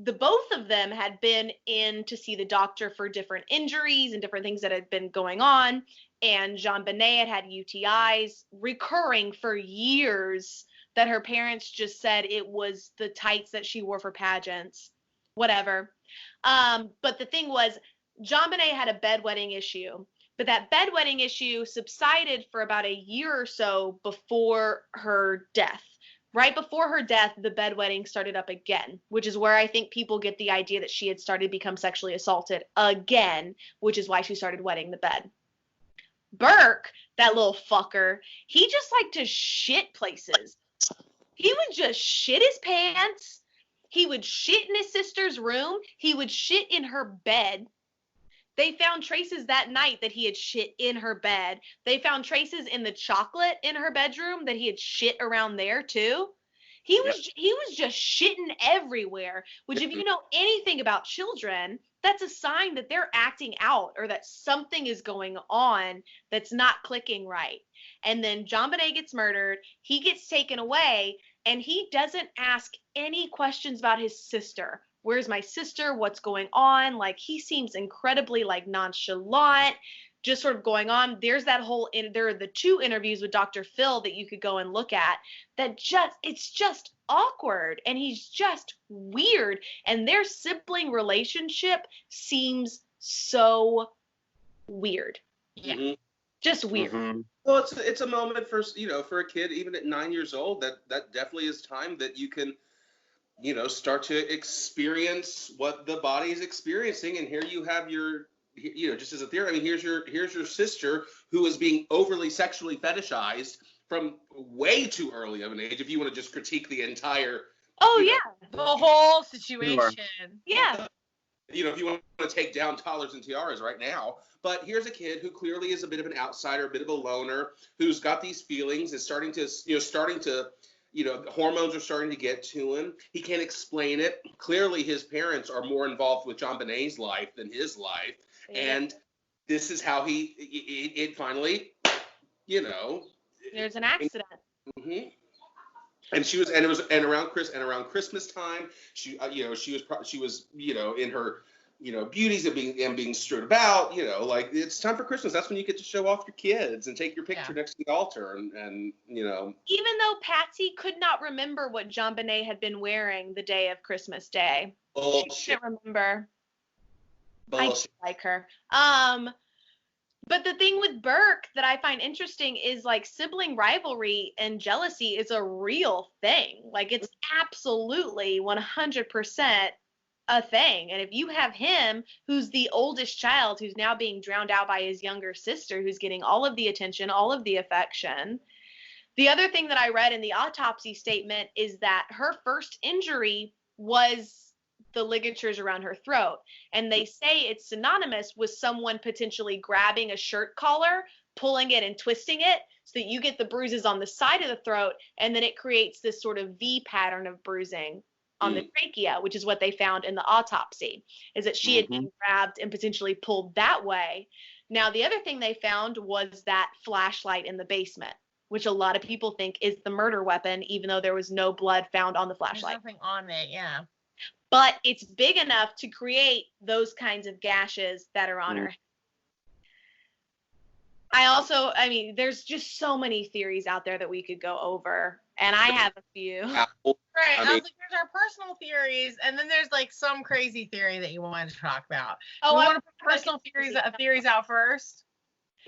the both of them had been in to see the doctor for different injuries and different things that had been going on. And Jean Benet had UTIs recurring for years that her parents just said it was the tights that she wore for pageants, whatever. But the thing was, Jean Benet had a bedwetting issue, but that bedwetting issue subsided for about a year or so before her death. Right before her death, the bedwetting started up again, which is where I think people get the idea that she had started to become sexually assaulted again, which is why she started wetting the bed. Burke, that little fucker, he just liked to shit places. He would just shit his pants. He would shit in his sister's room. He would shit in her bed. They found traces that night that he had shit in her bed. They found traces in the chocolate in her bedroom that he had shit around there too. He was just shitting everywhere, which if you know anything about children, that's a sign that they're acting out or that something is going on that's not clicking right. And then John Benet gets murdered. He gets taken away, and he doesn't ask any questions about his sister. Where's my sister? What's going on? Like, he seems incredibly like nonchalant, just sort of going on. There's that whole, there are the 2 interviews with Dr. Phil that you could go and look at that it's just awkward, and he's just weird. And their sibling relationship seems so weird. Yeah. Mm-hmm. Just weird. Mm-hmm. Well, it's a moment for a kid, even at 9 years old, that definitely is time that you can, start to experience what the body is experiencing. And here you have your, just as a theory, I mean, here's your sister who is being overly sexually fetishized from way too early of an age. If you want to just critique the entire, The whole situation. Yeah. If you want to take down toddlers and tiaras right now. But here's a kid who clearly is a bit of an outsider, a bit of a loner, who's got these feelings, is starting to, the hormones are starting to get to him. He can't explain it. Clearly, his parents are more involved with John Benet's life than his life. Yeah. And this is how it finally, There's an accident. Mm-hmm. And around Christmas time, she was in her, beauties and being strewed about, like it's time for Christmas. That's when you get to show off your kids and take your picture next to the altar and. Even though Patsy could not remember what John Benet had been wearing the day of Christmas Day. Bullshit. She couldn't remember. Bullshit. I like her. But the thing with Burke that I find interesting is like sibling rivalry and jealousy is a real thing. Like it's absolutely 100% a thing. And if you have him, who's the oldest child, who's now being drowned out by his younger sister, who's getting all of the attention, all of the affection. The other thing that I read in the autopsy statement is that her first injury was the ligatures around her throat. And they say it's synonymous with someone potentially grabbing a shirt collar, pulling it and twisting it so that you get the bruises on the side of the throat. And then it creates this sort of V pattern of bruising on the trachea, which is what they found in the autopsy, is that she had been grabbed and potentially pulled that way. Now, the other thing they found was that flashlight in the basement, which a lot of people think is the murder weapon, even though there was no blood found on the flashlight. There's nothing on it, yeah. But it's big enough to create those kinds of gashes that are on her. There's just so many theories out there that we could go over, and I have a few. Right. I was like, there's our personal theories, and then there's like some crazy theory that you wanted to talk about. Oh, I want to put personal theories out first.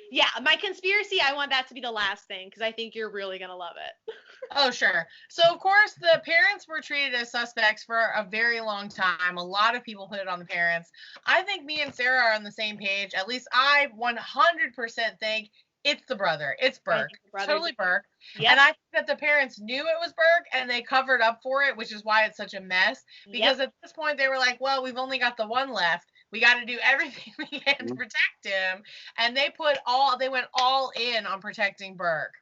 Yeah, my conspiracy, I want that to be the last thing because I think you're really going to love it. Oh, sure. So, of course, the parents were treated as suspects for a very long time. A lot of people put it on the parents. I think me and Sarah are on the same page. At least I 100% think it's the brother. It's Burke. Totally Burke. Yep. And I think that the parents knew it was Burke and they covered up for it, which is why it's such a mess. Because at this point, they were like, well, we've only got the one left. We got to do everything we can to protect him. And they went all in on protecting Burke.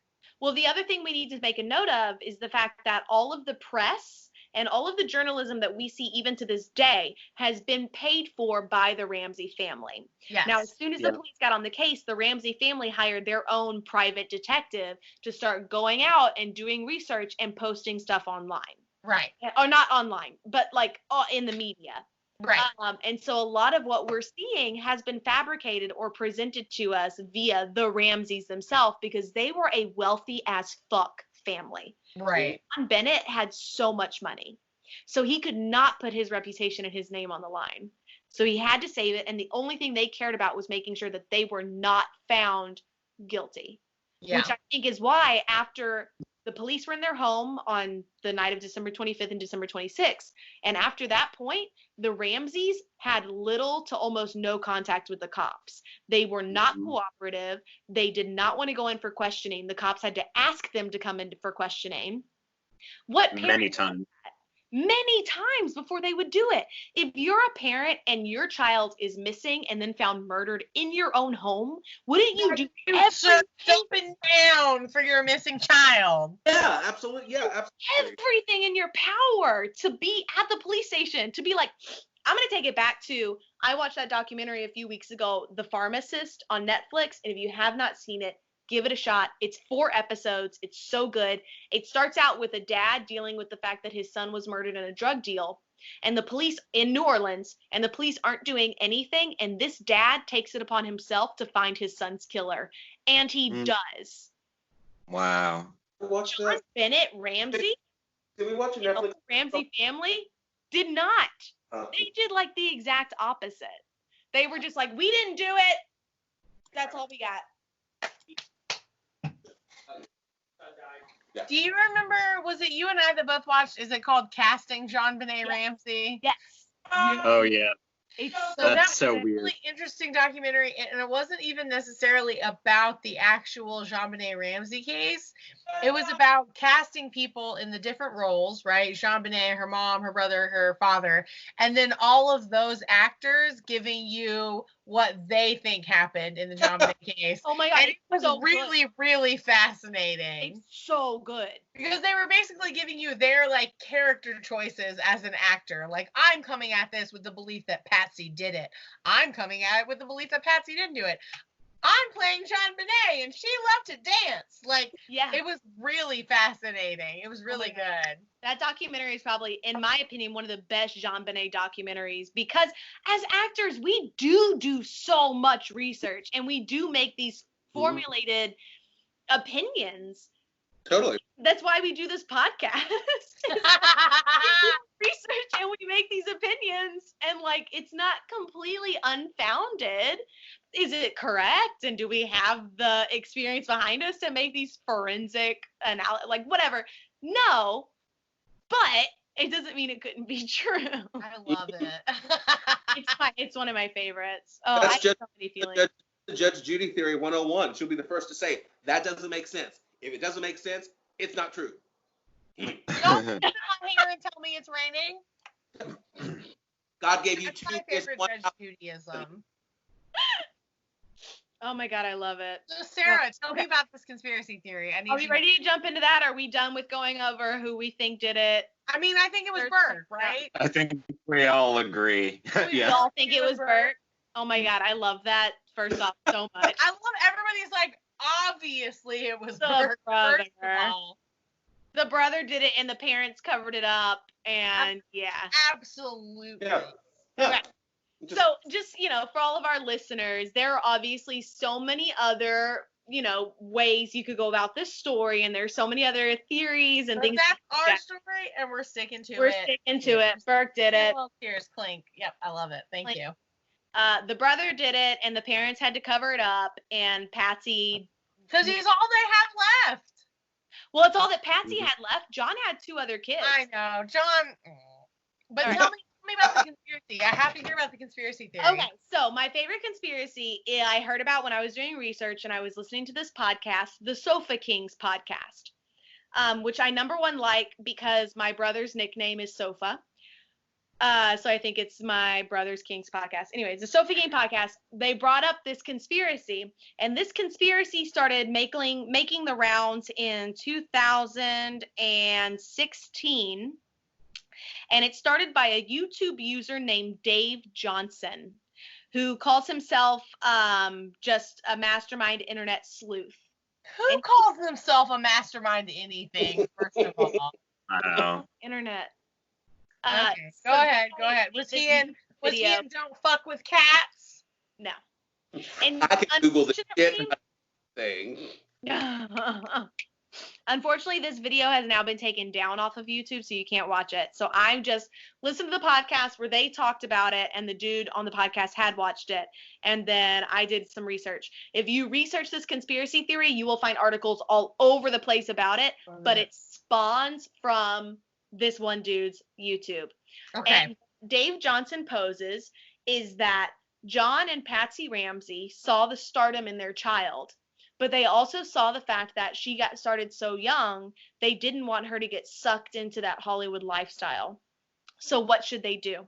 Well, the other thing we need to make a note of is the fact that all of the press and all of the journalism that we see even to this day has been paid for by the Ramsey family. Yes. Now, as soon as the police got on the case, the Ramsey family hired their own private detective to start going out and doing research and posting stuff online. Right. Or not online, but like in the media. Right. And so a lot of what we're seeing has been fabricated or presented to us via the Ramseys themselves because they were a wealthy as fuck family. Right. John Benet had so much money. So he could not put his reputation and his name on the line. So he had to save it. And the only thing they cared about was making sure that they were not found guilty. Yeah. Which I think is why after the police were in their home on the night of December 25th and December 26th. And after that point, the Ramseys had little to almost no contact with the cops. They were not cooperative. They did not want to go in for questioning. The cops had to ask them to come in for questioning. Many times. Many times before they would do it. If you're a parent and your child is missing and then found murdered in your own home, wouldn't you do everything up and down for your missing child? Yeah, absolutely. Yeah, absolutely. Everything in your power to be at the police station, to be like, I'm going to take it back to, I watched that documentary a few weeks ago, The Pharmacist on Netflix, and if you have not seen it, give it a shot. It's 4 episodes. It's so good. It starts out with a dad dealing with the fact that his son was murdered in a drug deal, and the police in New Orleans, and the police aren't doing anything, and this dad takes it upon himself to find his son's killer, and he does. Wow. Watch John that. Benet Ramsey, Did we watch a the Netflix? Ramsey family, did not. They did like the exact opposite. They were just like, we didn't do it. That's all we got. Do you remember, was it you and I that both watched, is it called Casting John Benet Ramsey? Yes. Oh, yeah. It's So That's that so was a weird. really interesting documentary, and it wasn't even necessarily about the actual Jean Benet Ramsey case. It was about casting people in the different roles, right? Jean Benet, her mom, her brother, her father, and then all of those actors giving you what they think happened in the Jean Benet case. Oh my God. And it was so really, really fascinating. It's so good. Because they were basically giving you their like character choices as an actor. Like, I'm coming at this with the belief that Patsy did it. I'm coming at it with the belief that Patsy didn't do it. I'm playing Jean Benet and she loved to dance. Like, Yeah. it was really fascinating. It was really good. That documentary is probably, in my opinion, one of the best Jean Benet documentaries because as actors, we do so much research and we do make these formulated opinions. Totally. That's why we do this podcast. We do research and we make these opinions and like it's not completely unfounded. Is it correct? And do we have the experience behind us to make these forensic like whatever? No, but it doesn't mean it couldn't be true. I love it. It's one of my favorites. Oh, That's I have so many feelings. Judge Judy theory 101. She'll be the first to say that doesn't make sense. If it doesn't make sense, it's not true. Don't come here and tell me it's raining. God gave you That's 2 my fish, favorite 1 Judge Judyism. Oh my God, I love it. So Sarah, tell me about this conspiracy theory. Are we ready to jump into that? Are we done with going over who we think did it? I mean, I think it was Burke, right? I think we all agree. We Yeah. all think it was Bert. Oh my God, I love that. First off, so much. I love everybody's like, obviously it was The Burke. brother. First of all. The brother did it, and the parents covered it up, and yeah. Absolutely. Yeah. Okay. So just, for all of our listeners, there are obviously so many other, ways you could go about this story, and there's so many other theories and So things. that's our story, and we're sticking to it. We're sticking to it. Burke did it. Well, cheers, clink. Yep, I love it. Thank you. The brother did it, and the parents had to cover it up, and Patsy. Because he's all they have left. Well, it's all that Patsy had left. John had 2 other kids. I know, John. But All right. tell me about the conspiracy. I have to hear about the conspiracy theory. Okay, so my favorite conspiracy I heard about when I was doing research and I was listening to this podcast, the Sofa Kings podcast, which I number one like because my brother's nickname is Sofa. So I think it's my brother's King's podcast. Anyways, the Sophie Game podcast, they brought up this conspiracy, and this conspiracy started making the rounds in 2016, and it started by a YouTube user named Dave Johnson, who calls himself just a mastermind internet sleuth. Who calls himself a mastermind to anything, first of all? I don't know. Internet. Okay, go ahead. Was he in Don't Fuck with Cats? No. And I can Google the shit thing. Unfortunately, this video has now been taken down off of YouTube, so you can't watch it. So I just listened to the podcast where they talked about it, and the dude on the podcast had watched it, and then I did some research. If you research this conspiracy theory, you will find articles all over the place about it, but it spawns from this one dude's YouTube. Okay. And Dave Johnson poses is that John and Patsy Ramsey saw the stardom in their child, but they also saw the fact that she got started so young, they didn't want her to get sucked into that Hollywood lifestyle. So what should they do?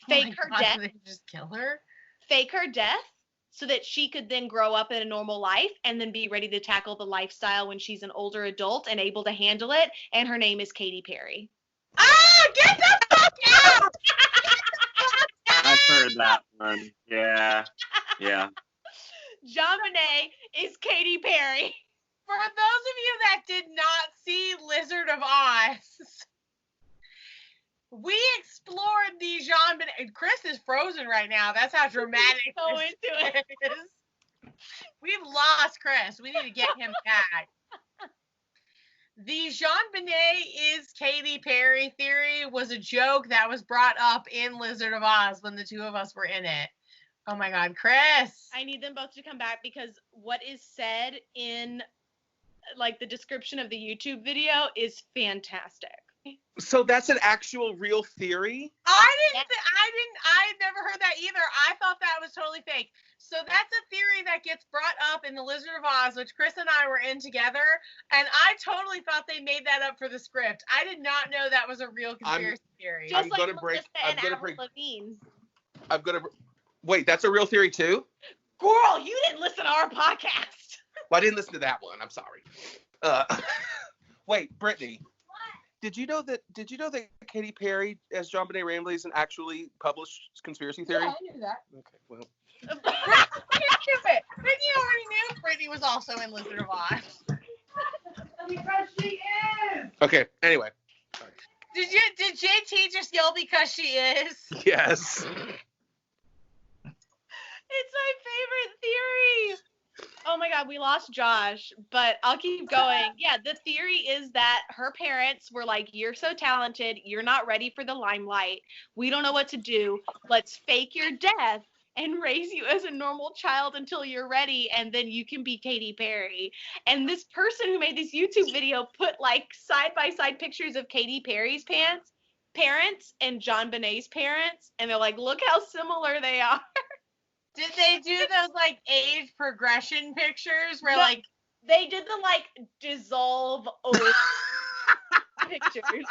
Fake her death? They just kill her? Fake her death so that she could then grow up in a normal life and then be ready to tackle the lifestyle when she's an older adult and able to handle it. And her name is Katy Perry. Ah, get the fuck out! I've heard that one. Yeah. John Benet is Katy Perry. For those of you that did not see Lizard of Oz, we explored the Jean Benet. Chris is frozen right now. That's how dramatic So this into it. is. We've lost Chris. We need to get him back. The Jean Benet is Katy Perry theory was a joke that was brought up in Lizard of Oz when the two of us were in it. Oh my God, Chris. I need them both to come back because what is said in like the description of the YouTube video is fantastic. So that's an actual real theory? I never heard that either. I thought that was totally fake. So that's a theory that gets brought up in the Lizard of Oz, which Chris and I were in together, and I totally thought they made that up for the script. I did not know that was a real conspiracy theory. Just I'm like gonna Melissa break- I'm and gonna Avril break- Lavigne. Wait, that's a real theory too? Girl, you didn't listen to our podcast. Well, I didn't listen to that one. I'm sorry. Wait, Brittany. Did you know that Katy Perry as John Benet Ramsey is an actually published conspiracy theory? Yeah, I knew that. Okay, well. Brittany already knew Brittany was also in Lizard of Oz. Because she is. Okay, anyway. Sorry. Did JT just yell because she is? Yes. It's my favorite theory. Oh my God, we lost Josh, but I'll keep going. Yeah, the theory is that her parents were like, you're so talented, you're not ready for the limelight. We don't know what to do. Let's fake your death and raise you as a normal child until you're ready, and then you can be Katy Perry. And this person who made this YouTube video put like side-by-side pictures of Katy Perry's parents and John Benet's parents, and they're like, look how similar they are. Did they do those like age progression pictures where No. like They did the like dissolve over pictures.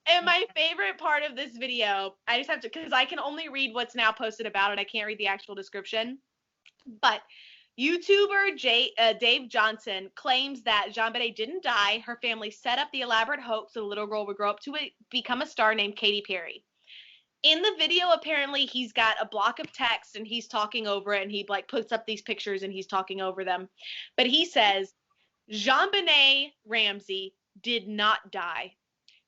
And my favorite part of this video, I just have to, because I can only read what's now posted about it. I can't read the actual description. But YouTuber Dave Johnson claims that Jean Benet didn't die. Her family set up the elaborate hoax so the little girl would grow up to become a star named Katy Perry. In the video, apparently, he's got a block of text and he's talking over it, and he like puts up these pictures and he's talking over them. But he says, Jean Benet Ramsey did not die.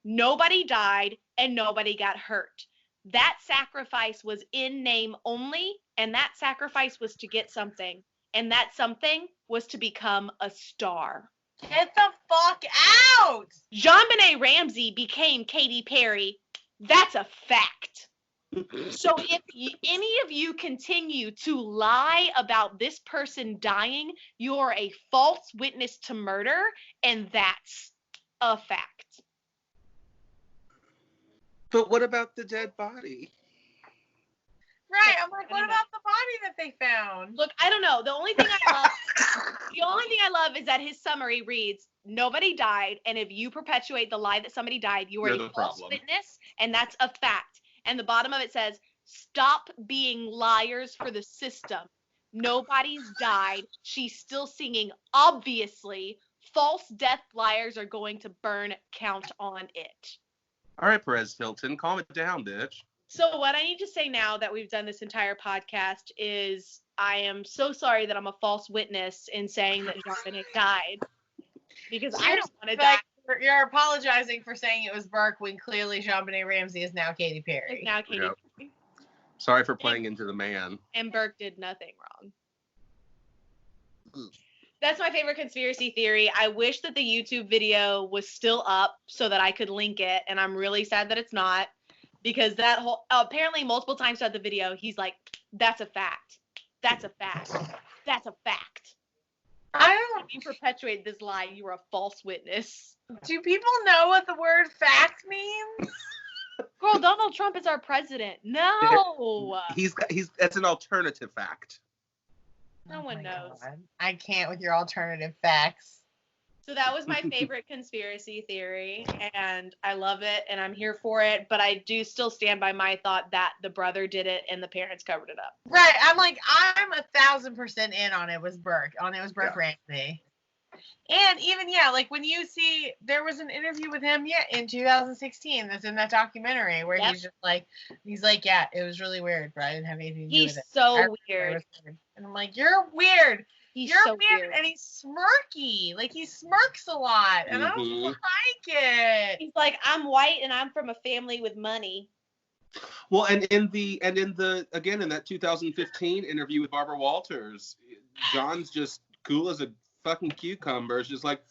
Nobody died and nobody got hurt. That sacrifice was in name only, and that sacrifice was to get something. And that something was to become a star. get the fuck out? Jean Benet Ramsey became Katy Perry. That's a fact. So if any of you continue to lie about this person dying, you're a false witness to murder, and that's a fact. But what about the dead body? Right, I'm like, what about the body that they found? Look, I don't know. The only thing I love is that his summary reads, nobody died, and if you perpetuate the lie that somebody died, you are You're a the false problem. witness, and that's a fact. And the bottom of it says, stop being liars for the system. Nobody's died. She's still singing. Obviously, false death liars are going to burn. Count on it. All right, Perez Hilton, calm it down, bitch. So what I need to say now that we've done this entire podcast is I am so sorry that I'm a false witness in saying that Jean Benet died. Because I don't want to die. You're apologizing for saying it was Burke when clearly JonBenet Ramsey is now Katy Perry. It's now Katy Yep. Perry. Sorry for playing into the man. And Burke did nothing wrong. That's my favorite conspiracy theory. I wish that the YouTube video was still up so that I could link it, and I'm really sad that it's not, because that whole apparently multiple times throughout the video he's like, "That's a fact. That's a fact. That's a fact." If you perpetuate this lie, you are a false witness. Do people know what the word fact means? Girl, Donald Trump is our president. No. He's that's an alternative fact. No one knows. God. I can't with your alternative facts. So that was my favorite conspiracy theory, and I love it, and I'm here for it, but I do still stand by my thought that the brother did it and the parents covered it up. Right. I'm 1,000% in on it was Burke. Ramsey. And even, like when you see, there was an interview with him, in 2016 that's in that documentary where Yep. he's like, yeah, it was really weird, but I didn't have anything to do with He's it. so weird. And I'm like, you're weird. He's You're so weird. And he's smirky. Like, he smirks a lot. And I don't Mhm. like it. He's like, I'm white and I'm from a family with money. Well, and in that 2015 interview with Barbara Walters, John's just cool as a fucking cucumber. It's just like,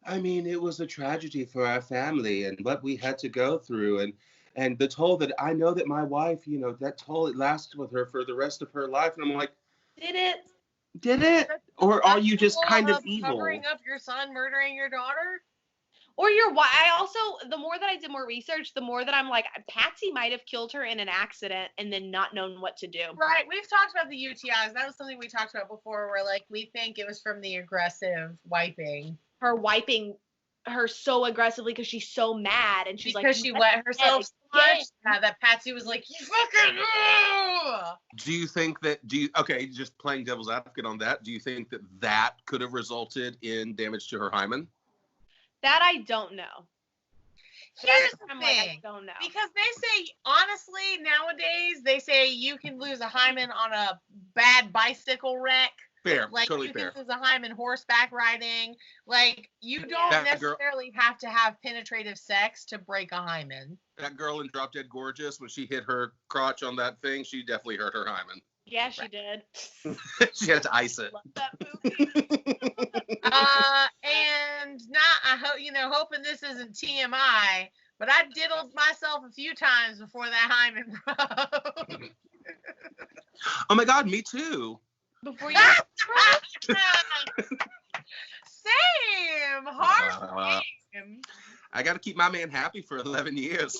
I mean, it was a tragedy for our family and what we had to go through, and the toll that I know that my wife, that toll, it lasted with her for the rest of her life. And I'm like, Did it? did it? Or are you just kind of evil? Covering up your son, murdering your daughter? Or you're white. I also, the more that I did more research, the more that I'm like, Patsy might have killed her in an accident and then not known what to do. Right. We've talked about the UTIs. That was something we talked about before where, we think it was from the aggressive wiping. Her wiping her so aggressively because she's so mad, and she's because she wet herself so much that Patsy was like, you fucking Do you think that, just playing devil's advocate on that, do you think that could have resulted in damage to her hymen? That I don't know. Here's the thing. I don't know. Because they say, honestly, nowadays, they say you can lose a hymen on a bad bicycle wreck. Fair, Like, totally you fair. can lose a hymen horseback riding. Like, you don't necessarily have to have penetrative sex to break a hymen. That girl in Drop Dead Gorgeous, when she hit her crotch on that thing, she definitely hurt her hymen. Yeah, she did. She had to ice it. Love that movie. And I hope, hoping this isn't TMI, but I diddled myself a few times before that hymen broke. Oh my God, me too. Before you. Same. Hard same. I got to keep my man happy for 11 years.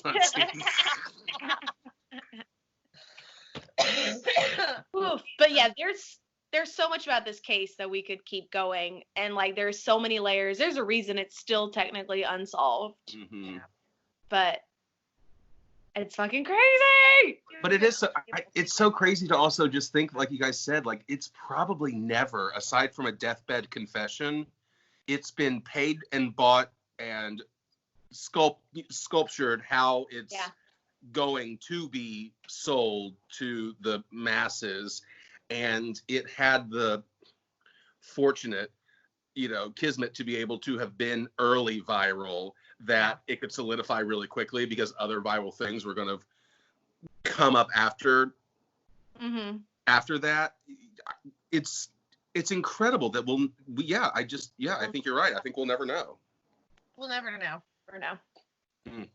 Oof. But yeah, there's so much about this case that we could keep going, and there's so many layers. There's a reason it's still technically unsolved. Mm-hmm. But it's fucking crazy. But it is it's so crazy to also just think, like you guys said, it's probably never, aside from a deathbed confession, it's been paid and bought and sculptured how it's going to be sold to the masses. And it had the fortunate, kismet to be able to have been early viral, that it could solidify really quickly because other viral things were going to come up after that. It's incredible that I think you're right. I think we'll never know. We'll never know. Or no. Mm.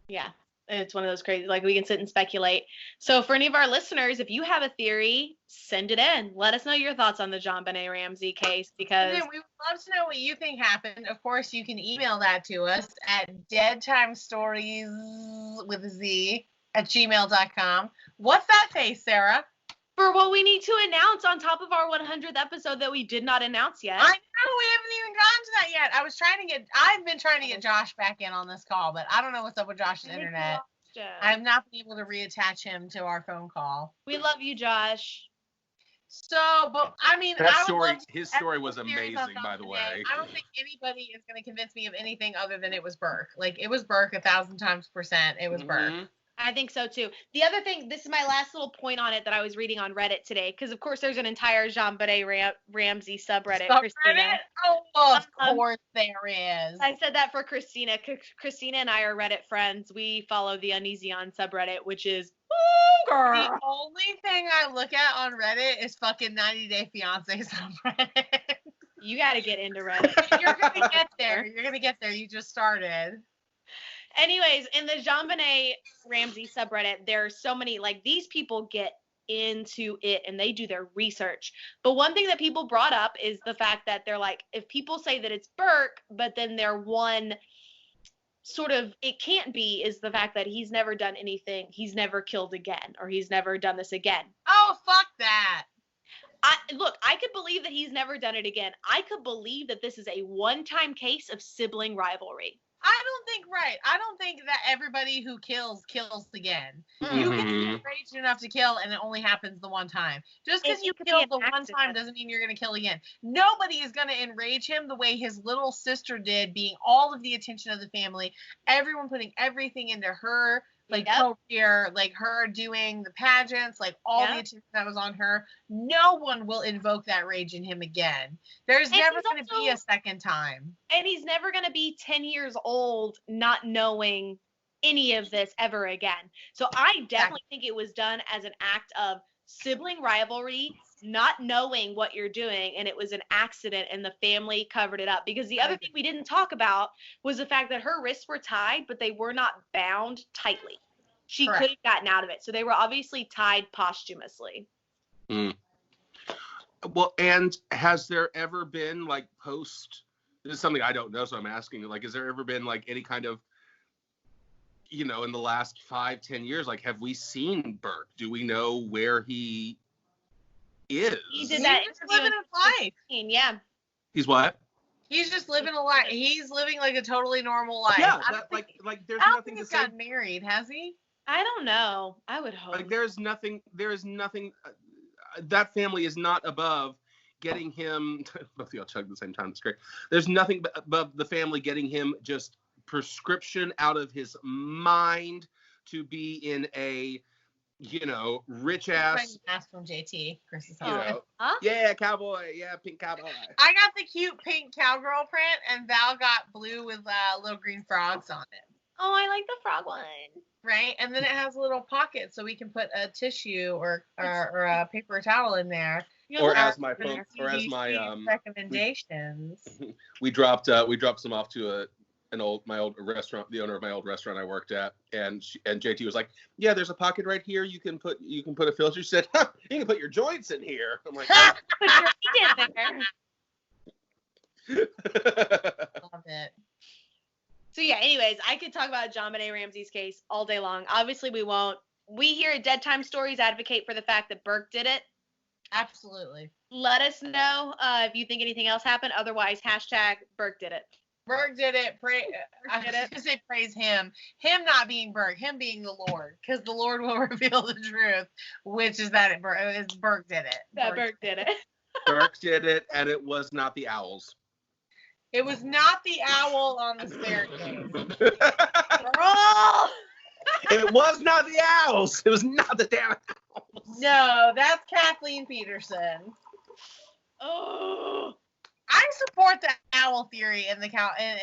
Yeah. It's one of those crazy, we can sit and speculate. So for any of our listeners, if you have a theory, send it in. Let us know your thoughts on the JonBenet Ramsey case, because we would love to know what you think happened. Of course, you can email that to us at Deadtime Storiez with a Z at gmail.com. What's that face, Sarah? for what we need to announce on top of our 100th episode that we did not announce yet. I know, we haven't even gotten to that yet. I've been trying to get Josh back in on this call, but I don't know what's up with Josh's internet. I've not been able to reattach him to our phone call. We love you, Josh. So, but I mean, his story was amazing, by the way. I don't think anybody is going to convince me of anything other than it was Burke. Like, it was Burke 1,000%. It was Burke. I think so too. The other thing, this is my last little point on it that I was reading on Reddit today, because of course there's an entire Jean-Benet Ramsey subreddit. Christina. Oh, of course there is. I said that for Christina. Christina and I are Reddit friends. We follow the Uneasy on subreddit, which is girl. The only thing I look at on Reddit is fucking 90 Day Fiance subreddit. You got to get into Reddit. You're gonna get there. You're gonna get there. You just started. Anyways, in the Jean-Benet Ramsey subreddit, there are so many, like, these people get into it and they do their research. But one thing that people brought up is the fact that they're like, if people say that it's Burke, but then their one sort of, it can't be, is the fact that he's never done anything, he's never killed again, or he's never done this again. Oh, fuck that. Look, I could believe that he's never done it again. I could believe that this is a one-time case of sibling rivalry. I don't think that everybody who kills again. You can be enraged enough to kill, and it only happens the one time. Just because you killed the one time doesn't mean you're going to kill again. Nobody is going to enrage him the way his little sister did, being all of the attention of the family, everyone putting everything into her, like career, like her doing the pageants, like all the attention that was on her. No one will invoke that rage in him again. There's never going to be a second time. And he's never going to be 10 years old not knowing any of this ever again. So I definitely think it was done as an act of sibling rivalry, not knowing what you're doing, and it was an accident and the family covered it up. Because the other thing we didn't talk about was the fact that her wrists were tied, but they were not bound tightly. She could have gotten out of it. So they were obviously tied posthumously. Well, and has there ever been, like, this is something I don't know, so I'm asking, like, has there ever been, like, any kind of, you know, in the last 5-10 years, like, have we seen Burke? Do we know where he is? He did that. He's living his life. Yeah. He's what? He's just living a life. He's living like a totally normal life. Yeah, there's I don't nothing think to he's say. gotten married, has he? I don't know. I would hope. Like, there is nothing, that family is not above getting him, both of y'all chug at the same time, it's great. There's nothing above the family getting him just prescription out of his mind to be in a, you know, rich ass. Ask from JT, Chris's you know, yeah, cowboy, yeah, pink cowboy. I got the cute pink cowgirl print, and Val got blue with little green frogs on it. Oh, I like the frog one. Right, and then it has a little pocket so we can put a tissue or a paper towel in there. Or as my recommendations. We dropped some off to my old restaurant, the owner of my old restaurant I worked at, and JT was like, "Yeah, there's a pocket right here. You can put a filter." She said, "Huh, you can put your joints in here." I'm like, put your feet in there. Love it. So yeah, anyways, I could talk about Jean-Benet Ramsey's case all day long. Obviously, we won't. We here at Deadtime Storiez advocate for the fact that Burke did it. Absolutely. Let us know if you think anything else happened. Otherwise, hashtag Burke did it. Burke did it. I was going to say praise him. Him not being Burke. Him being the Lord. Because the Lord will reveal the truth, which is that Burke did it. That Burke did it. Burke did it, and it was not the owls. It was not the owl on the staircase. Girl! It was not the owls. It was not the damn owls. No, that's Kathleen Peterson. Oh. I support the owl theory in the Kathleen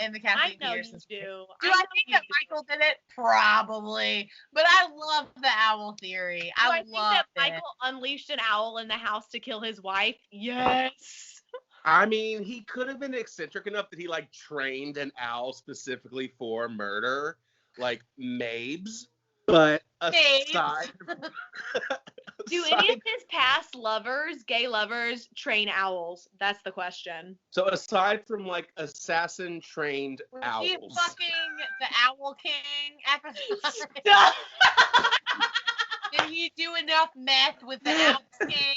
Peterson. You do. Do I think that Michael did it? Probably. But I love the owl theory. I think that Michael unleashed an owl in the house to kill his wife? Yes. I mean, he could have been eccentric enough that he, like, trained an owl specifically for murder, like Mabes. But aside, do any of his past lovers, gay lovers, train owls? That's the question. So aside from, like, assassin trained owls, he's fucking the Owl King episode. Did he do enough meth with the Owl King?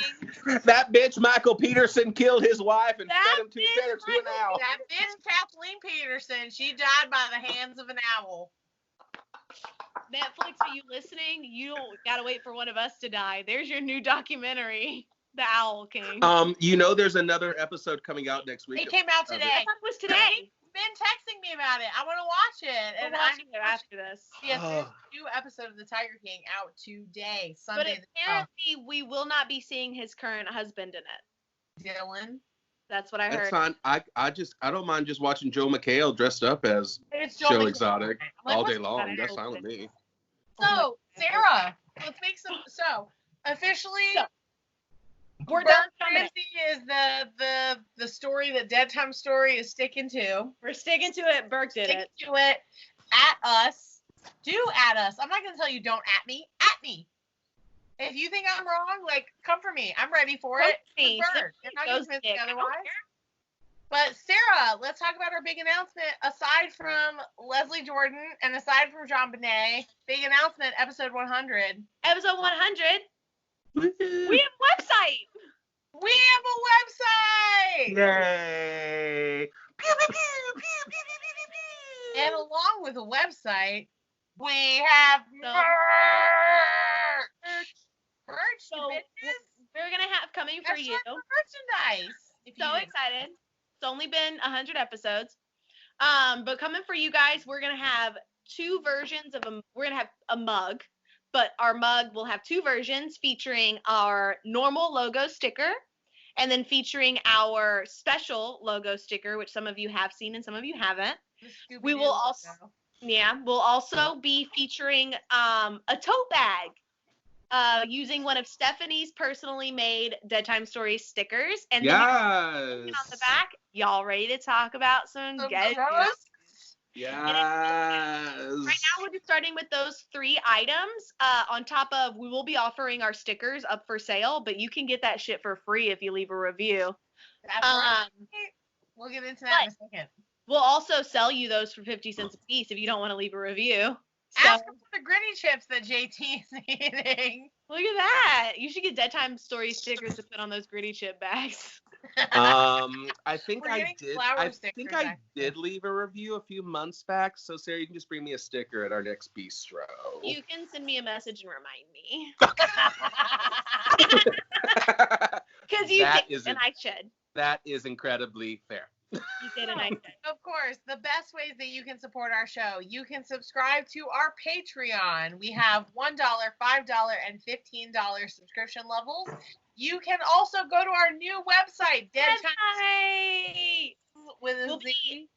That bitch Michael Peterson killed his wife and That fed her to an owl. That bitch Kathleen Peterson, she died by the hands of an owl. Netflix, are you listening? You don't gotta wait for one of us to die. There's your new documentary, The Owl King. There's another episode coming out next week. It came out today. I thought it was today. Been texting me about it. I want to watch it. We're And watching it after this. Yes, there's a new episode of The Tiger King out today, But Sunday. apparently, we will not be seeing his current husband in it. Dylan. That's what I heard. That's fine. I don't mind just watching Joe McHale dressed up as It's Joe Joe Exotic Like, all what's day long. Exotic? That's fine with me. So, Sarah, let's make some. So, officially, We're Burke done. Ramsey is the story that Deadtime Story is sticking to. We're sticking to it. Burke did Stick it. to it. At us. Do at us. I'm not gonna tell you don't at me. At me. If you think I'm wrong, like, come for me. I'm ready for Come it. for me. It's Burke. You're not Those convinced dick. I don't otherwise. care. But Sarah, let's talk about our big announcement. Aside from Leslie Jordan and aside from John Benet, big announcement, episode 100. Episode 100. We have a website. We have a website! Yay! And along with a website, we have merch! Merch, So you bitches! we're gonna have coming for That's you. short for merchandise. If you So didn't- excited. It's only been 100 episodes. But coming for you guys, we're gonna have two versions of we're gonna have a mug, but our mug will have two versions featuring our normal logo sticker and then featuring our special logo sticker, which some of you have seen and some of you haven't. The Scooby-Doo We will also logo. we'll also be featuring a tote bag. Using one of Stephanie's personally made Deadtime Storiez stickers. And then on Yes. the back, y'all ready to talk about some Some ghosts? ghosts? Yes. Right now, we're just starting with those 3 items. On top of, we will be offering our stickers up for sale, but you can get that shit for free if you leave a review. That's right. We'll get into that in a second. We'll also sell you those for 50 cents a piece if you don't want to leave a review. So, Ask them for the gritty chips that JT is eating. look at that. You should get Deadtime Story stickers to put on those gritty chip bags. I think We're I getting did. flower I stickers, think I actually. did leave a review a few months back. So Sarah, you can just bring me a sticker at our next bistro. You can send me a message and remind me. Because you That did, is and I should. That is incredibly fair. You did, and I should. Of course, the best ways that you can support our show, you can subscribe to our Patreon. We have $1, $5, and $15 subscription levels. You can also go to our new website, Deadtime Hi. with a We'll Z.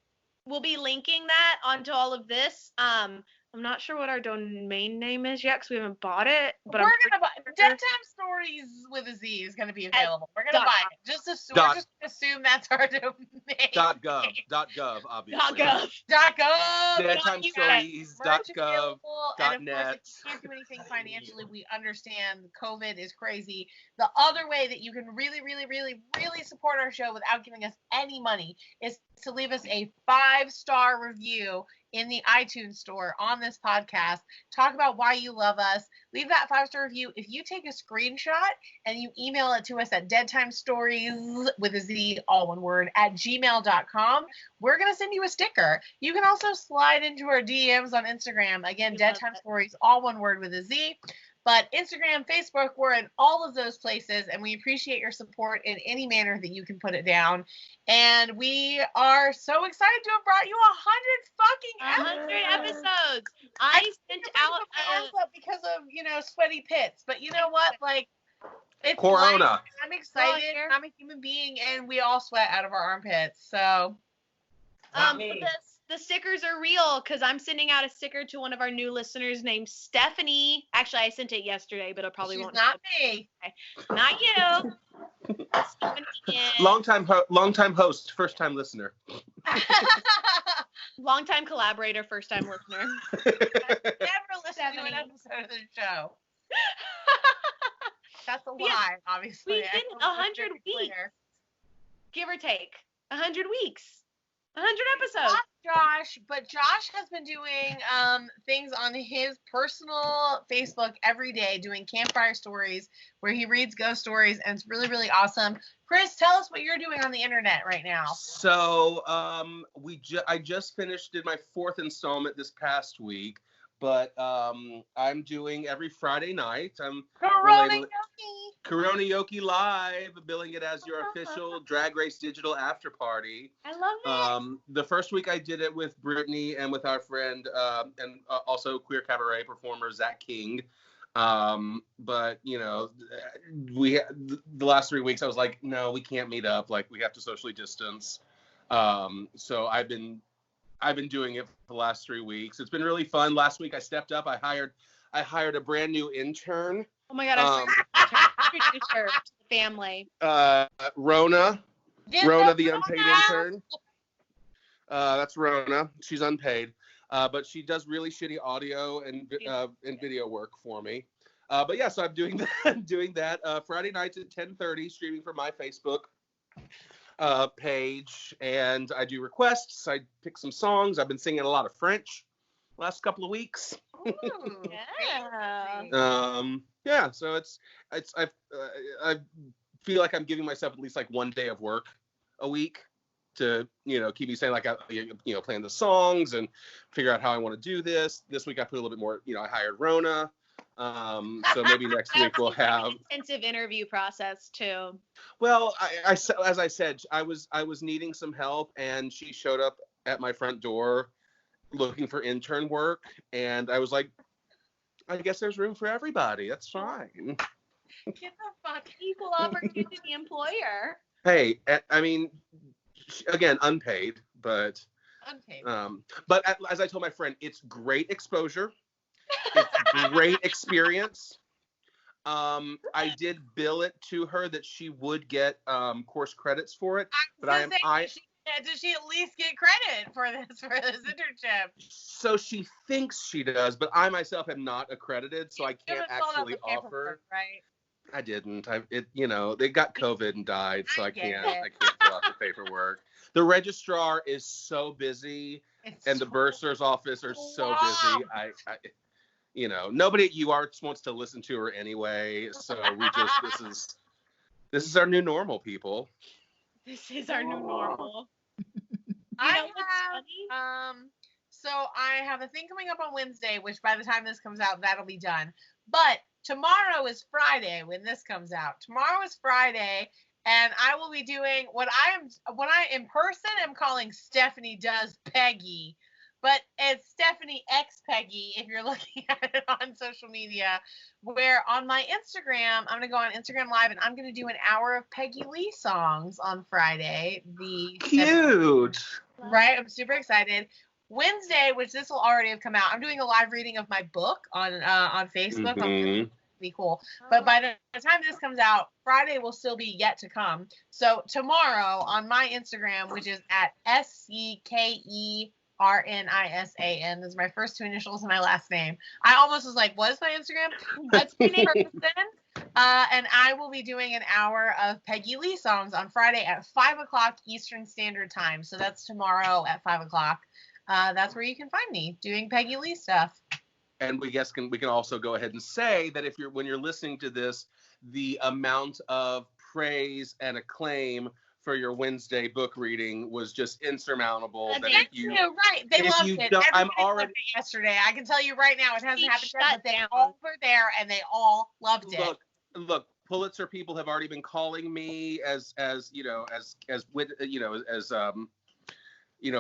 We'll be linking that onto all of this. I'm not sure what our domain name is yet because we haven't bought it. But We're I'm gonna buy Deadtime Stories with a Z is gonna be available. We're gonna dot buy com. it. We're just Dot- gonna assume that's our domain. .gov, obviously. .gov. .gov. Deadtimestories.gov. Available, and of course, .net. if you can't do anything financially, we understand COVID is crazy. The other way that you can really, really, really, really support our show without giving us any money is to leave us a 5-star review in the iTunes store on this podcast. Talk about why you love us. Leave that 5-star review. If you take a screenshot and you email it to us at deadtimestories with a Z, all one word, at gmail.com, we're going to send you a sticker. You can also slide into our DMs on Instagram. Again, Deadtime Stories, all one word with a Z. But Instagram, Facebook, we're in all of those places, and we appreciate your support in any manner that you can put it down. And we are so excited to have brought you 100 fucking 100 episodes. I sent out because of sweaty pits. But you know what? Like, it's Corona. life. I'm excited. here. I'm a human being, and we all sweat out of our armpits. So, but the stickers are real because I'm sending out a sticker to one of our new listeners named Stephanie. Actually, I sent it yesterday, but it probably she's won't. not me. Not you. Stephanie is Long-time host, first-time listener. longtime collaborator, first time listener. Never listen to an Stephanie. episode of the show. That's a lie, Yeah, obviously. we did I 100 hope it's weeks. clear. Give or take 100 weeks. 100 episodes. Not Josh, but Josh has been doing things on his personal Facebook every day, doing campfire stories where he reads ghost stories, and it's really, really awesome. Chris, tell us what you're doing on the internet right now. So I just did my 4th installment this past week, but I'm doing every Friday night. I'm Karaoke Live, billing it as your official Drag Race Digital After Party. I love it. The first week I did it with Brittany and with our friend and also queer cabaret performer Zach King. But you know, the last 3 weeks I was like, no, we can't meet up. Like, we have to socially distance. So I've been doing it for the last 3 weeks. It's been really fun. Last week I stepped up. I hired a brand new intern. Oh my God, I introduced her to the family. Rona, the unpaid intern. That's Rona. She's unpaid, but she does really shitty audio and video work for me. But yeah, so I'm doing that Friday nights at 10:30, streaming from my Facebook page, and I do requests. I pick some songs. I've been singing a lot of French last couple of weeks. Ooh, Yeah. Yeah, so I feel like I'm giving myself at least like one day of work a week to, you know, keep me saying, like, playing the songs and figure out how I want to do this. This week I put a little bit more, I hired Rona. So maybe next week we'll have intensive interview process too. Well, as I said, I was needing some help, and she showed up at my front door looking for intern work, and I was like, I guess there's room for everybody. That's fine. Get the fuck equal opportunity employer. Hey, I mean, again, unpaid, but unpaid. But as I told my friend, it's great exposure. It's great experience. I did bill it to her that she would get course credits for it, but does she at least get credit for this internship? So she thinks she does, but I myself am not accredited, so I can't actually offer. Right? I didn't. They got COVID and died, so I can't fill out the paperwork. The registrar is so busy, and the bursar's office are so busy. Nobody at UArts wants to listen to her anyway, so this is our new normal, people. This is our new normal. So I have a thing coming up on Wednesday, which by the time this comes out, that'll be done. But tomorrow is Friday when this comes out. Tomorrow is Friday, and I will be doing what I in person am calling Stephanie Does Peggy. But it's Stephanie X Peggy if you're looking at it on social media, where on my Instagram, I'm going to go on Instagram Live, and I'm going to do an hour of Peggy Lee songs on Friday. Cute. Right? I'm super excited. Wednesday, which this will already have come out, I'm doing a live reading of my book on Facebook. Mm-hmm. Be cool. But by the time this comes out, Friday will still be yet to come. So tomorrow on my Instagram, which is at SCKERNISAN, this is my first two initials and my last name. I almost was like, what is my Instagram? That's my name. And I will be doing an hour of Peggy Lee songs on Friday at 5 o'clock Eastern Standard Time. So that's tomorrow at 5 o'clock. That's where you can find me doing Peggy Lee stuff. And we can also go ahead and say that when you're listening to this, the amount of praise and acclaim for your Wednesday book reading was just insurmountable. Right. They loved it. Everybody loved it yesterday. I can tell you right now, it hasn't happened yet, but they all were there and they all loved it. Look, Pulitzer people have already been calling me as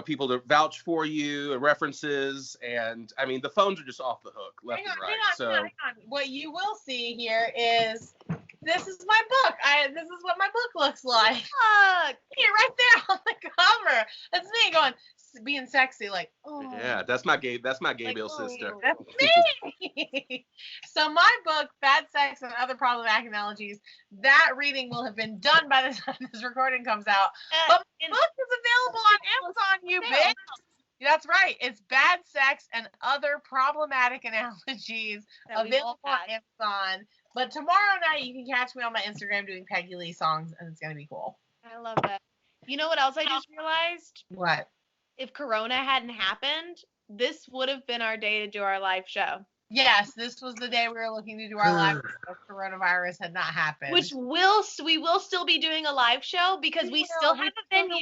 people to vouch for you, and references, and I mean the phones are just off the hook left and right. Hang on. What you will see here is this is my book. This is what my book looks like. Look, here, right there on the cover. That's me going, being sexy, like, oh. Yeah, that's my gay Bill sister. That's me. So my book, Bad Sex and Other Problematic Analogies, that reading will have been done by the time this recording comes out. But my book is available on Amazon, you bitch. That's right. It's Bad Sex and Other Problematic Analogies, available on Amazon. But tomorrow night, you can catch me on my Instagram doing Peggy Lee songs, and it's going to be cool. I love that. You know what else I just realized? What? if Corona hadn't happened, this would have been our day to do our live show. Yes, this was the day we were looking to do our live show if coronavirus had not happened. Which we will still be doing a live show because we still have a venue.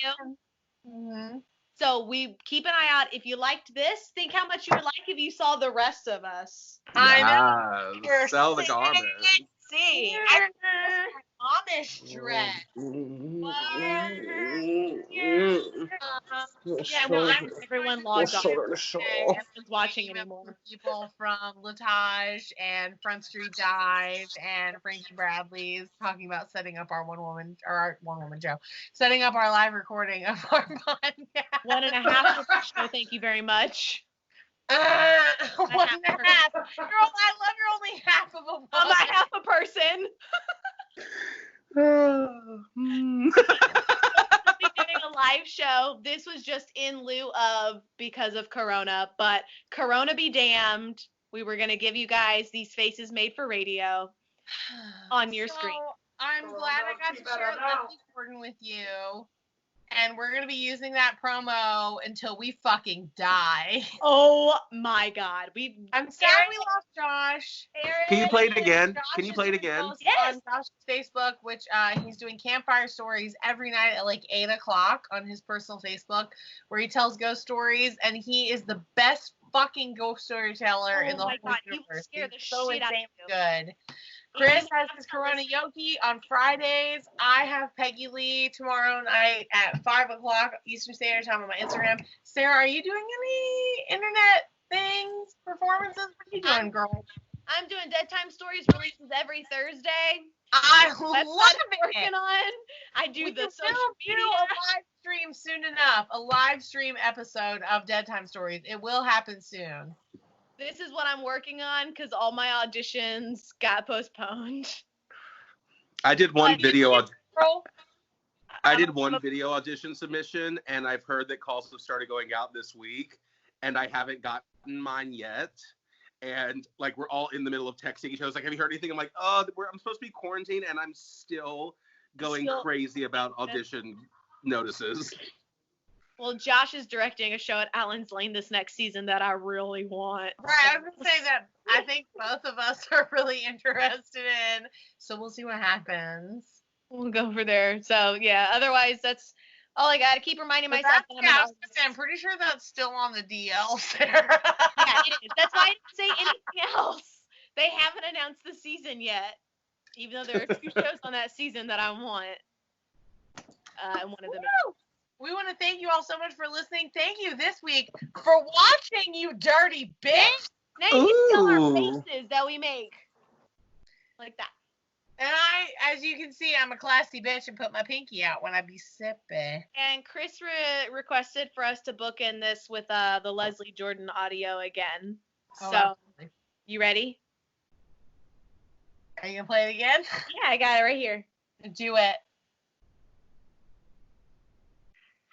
Mm-hmm. So we keep an eye out. If you liked this, think how much you would like if you saw the rest of us. I know. Yes. Sell the garment. See, I Amish dress. Yeah, well, everyone logged on. Everyone's watching anymore. People from Latage and Front Street Dive and Frankie Bradley's talking about setting up our one woman show, setting up our live recording of our podcast. 1.5 show. Thank you very much. 1.5. Girl, I love you're only half of a woman. I'm not half a person. We'll be doing a live show. This was just in lieu of because of Corona, but Corona be damned. We were gonna give you guys these faces made for radio on your screen. I'm glad I got to share Leslie Gordon with you. And we're going to be using that promo until we fucking die. Oh my God. I'm sorry we lost Josh. Can you play it again? Josh Can you play it again? Yes. On Josh's Facebook, which he's doing campfire stories every night at like 8 o'clock on his personal Facebook, where he tells ghost stories, and he is the best fucking ghost storyteller in the whole universe. He will scare the He's so shit out of insanely you. good. Chris has his Corona Yoki on Fridays. I have Peggy Lee tomorrow night at 5 o'clock Eastern Standard Time on my Instagram. Sarah, are you doing any internet things, performances? What are you doing, girl? I'm doing Deadtime Storiez releases every Thursday. I That's love what I'm working it. on. I do We the can social do media. a live stream soon enough. A live stream episode of Deadtime Storiez. It will happen soon. This is what I'm working on because all my auditions got postponed. I did one video. Girl, I did one video audition submission, and I've heard that calls have started going out this week, and I haven't gotten mine yet. And like we're all in the middle of texting each other. It's like, have you heard anything? I'm like, oh, I'm supposed to be quarantined, and I'm still going crazy about audition notices. Well, Josh is directing a show at Allen's Lane this next season that I really want. right, I was gonna say that I think both of us are really interested in. So we'll see what happens. We'll go for there. So yeah, otherwise that's all I got to keep reminding But myself. I'm pretty sure that's still on the DL, Sarah. Yeah, it is. That's why I didn't say anything else. They haven't announced the season yet, even though there are 2 shows on that season that I want. And one of them is. We want to thank you all so much for listening. Thank you this week for watching, you dirty bitch. Now you can tell our faces that we make. Like that. And as you can see, I'm a classy bitch and put my pinky out when I be sipping. And Chris requested for us to book in this with the Leslie Jordan audio again. Oh, So, absolutely. you ready? Are you going to play it again? Yeah, I got it right here. Do it.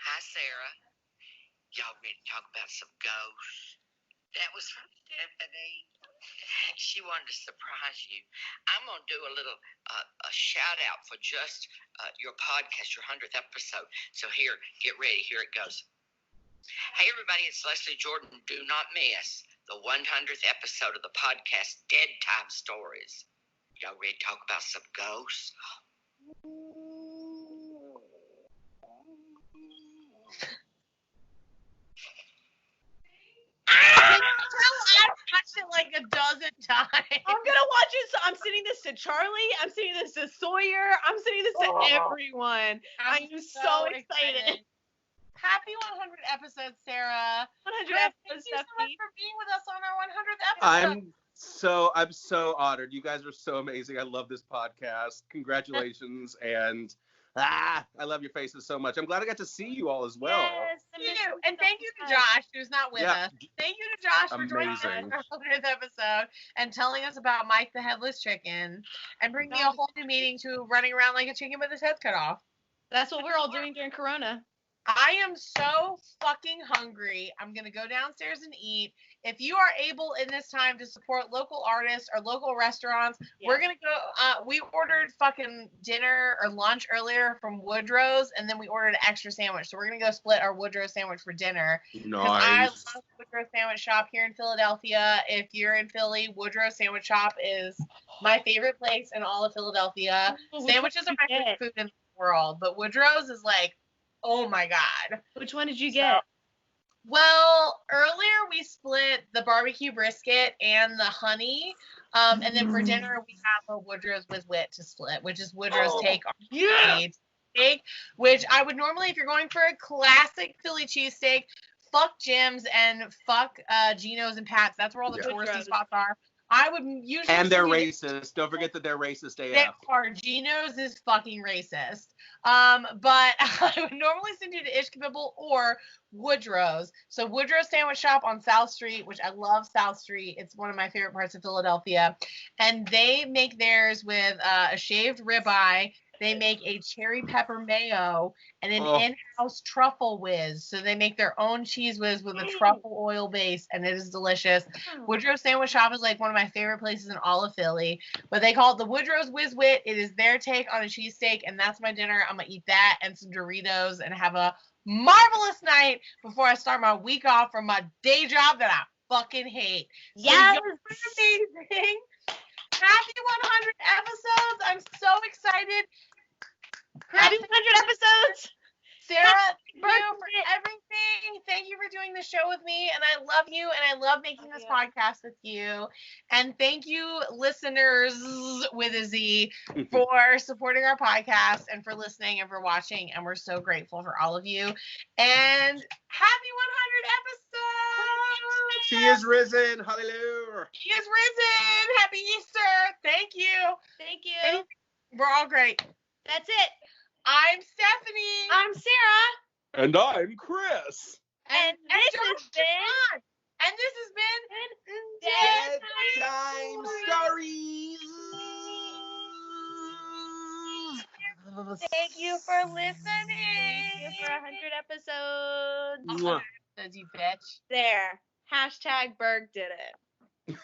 Hi, Sarah. Y'all ready to talk about some ghosts? That was from Stephanie. She wanted to surprise you. I'm going to do a little a shout out for just your podcast, your 100th episode. So here, get ready. Here it goes. Hey, everybody, it's Leslie Jordan. Do not miss the 100th episode of the podcast, Deadtime Storiez. Y'all ready to talk about some ghosts? I've watched it like a dozen times. I'm gonna watch it. So I'm sending this to Charlie. I'm sending this to Sawyer. I'm sending this to everyone. I'm so excited. Happy 100 episodes, Sarah. 100 Thank episodes, you so much Stephanie. for being with us on our 100th episode. I'm so honored. You guys are so amazing. I love this podcast. Congratulations. And I love your faces so much. I'm glad I got to see you all as well. Yes, Thank you. And thank you to Josh, who's not with us. Thank you to Josh for joining us Amazing. on our 100th episode and telling us about Mike the Headless Chicken and bringing a whole new meaning to running around like a chicken with his head cut off. That's what we're all doing during Corona. I am so fucking hungry. I'm going to go downstairs and eat. If you are able in this time to support local artists or local restaurants, we're going to go. We ordered fucking dinner or lunch earlier from Woodrow's, and then we ordered an extra sandwich. So we're going to go split our Woodrow's sandwich for dinner. Because I Nice. love Woodrow's Sandwich Shop here in Philadelphia. If you're in Philly, Woodrow's Sandwich Shop is my favorite place in all of Philadelphia. Sandwiches are my favorite food in the world, but Woodrow's is like, oh my God. Which one did you get? Well, earlier we split the barbecue brisket and the honey. And then for dinner, we have a Woodrow's with wit to split, which is Woodrow's take on steak, which I would normally, if you're going for a classic Philly cheesesteak, fuck Jim's and fuck Gino's and Pat's. That's where all the touristy spots are. I would usually. And they're racist. Don't forget that they're racist AF. They are. Gino's is fucking racist. But I would normally send you to Ishkabibble or Woodrow's. So Woodrow's Sandwich Shop on South Street, which I love South Street. It's one of my favorite parts of Philadelphia. And they make theirs with a shaved ribeye. They make a cherry pepper mayo and an in-house truffle whiz. So they make their own cheese whiz with a truffle oil base, and it is delicious. Woodrow's Sandwich Shop is like one of my favorite places in all of Philly. But they call it the Woodrow's Whiz Wit. It is their take on a cheesesteak, and that's my dinner. I'm going to eat that and some Doritos and have a marvelous night before I start my week off from my day job that I fucking hate. Yes. So amazing. Happy 100 episodes. I'm so excited. Happy 100 episodes. Sarah, thank you for everything. Thank you for doing the show with me. And I love you. And I love making this podcast with you. And thank you, listeners with a Z, for supporting our podcast and for listening and for watching. And we're so grateful for all of you. And happy 100 episodes. She is risen. Hallelujah. He is risen. Happy Easter. Thank you. Thank you. We're all great. That's it. I'm Stephanie. I'm Sarah. And I'm Chris. And this has been. And this has been Deadtime Storiez. Thank you for listening. Thank you for 100 episodes. Mwah. Says you bitch. There. Hashtag Berg did it.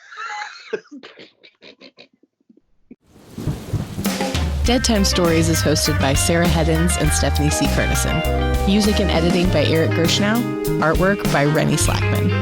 Deadtime Storiez is hosted by Sarah Heddens and Stephanie C. Kernison. Music and editing by Eric Gershnow. Artwork by Rennie Slackman.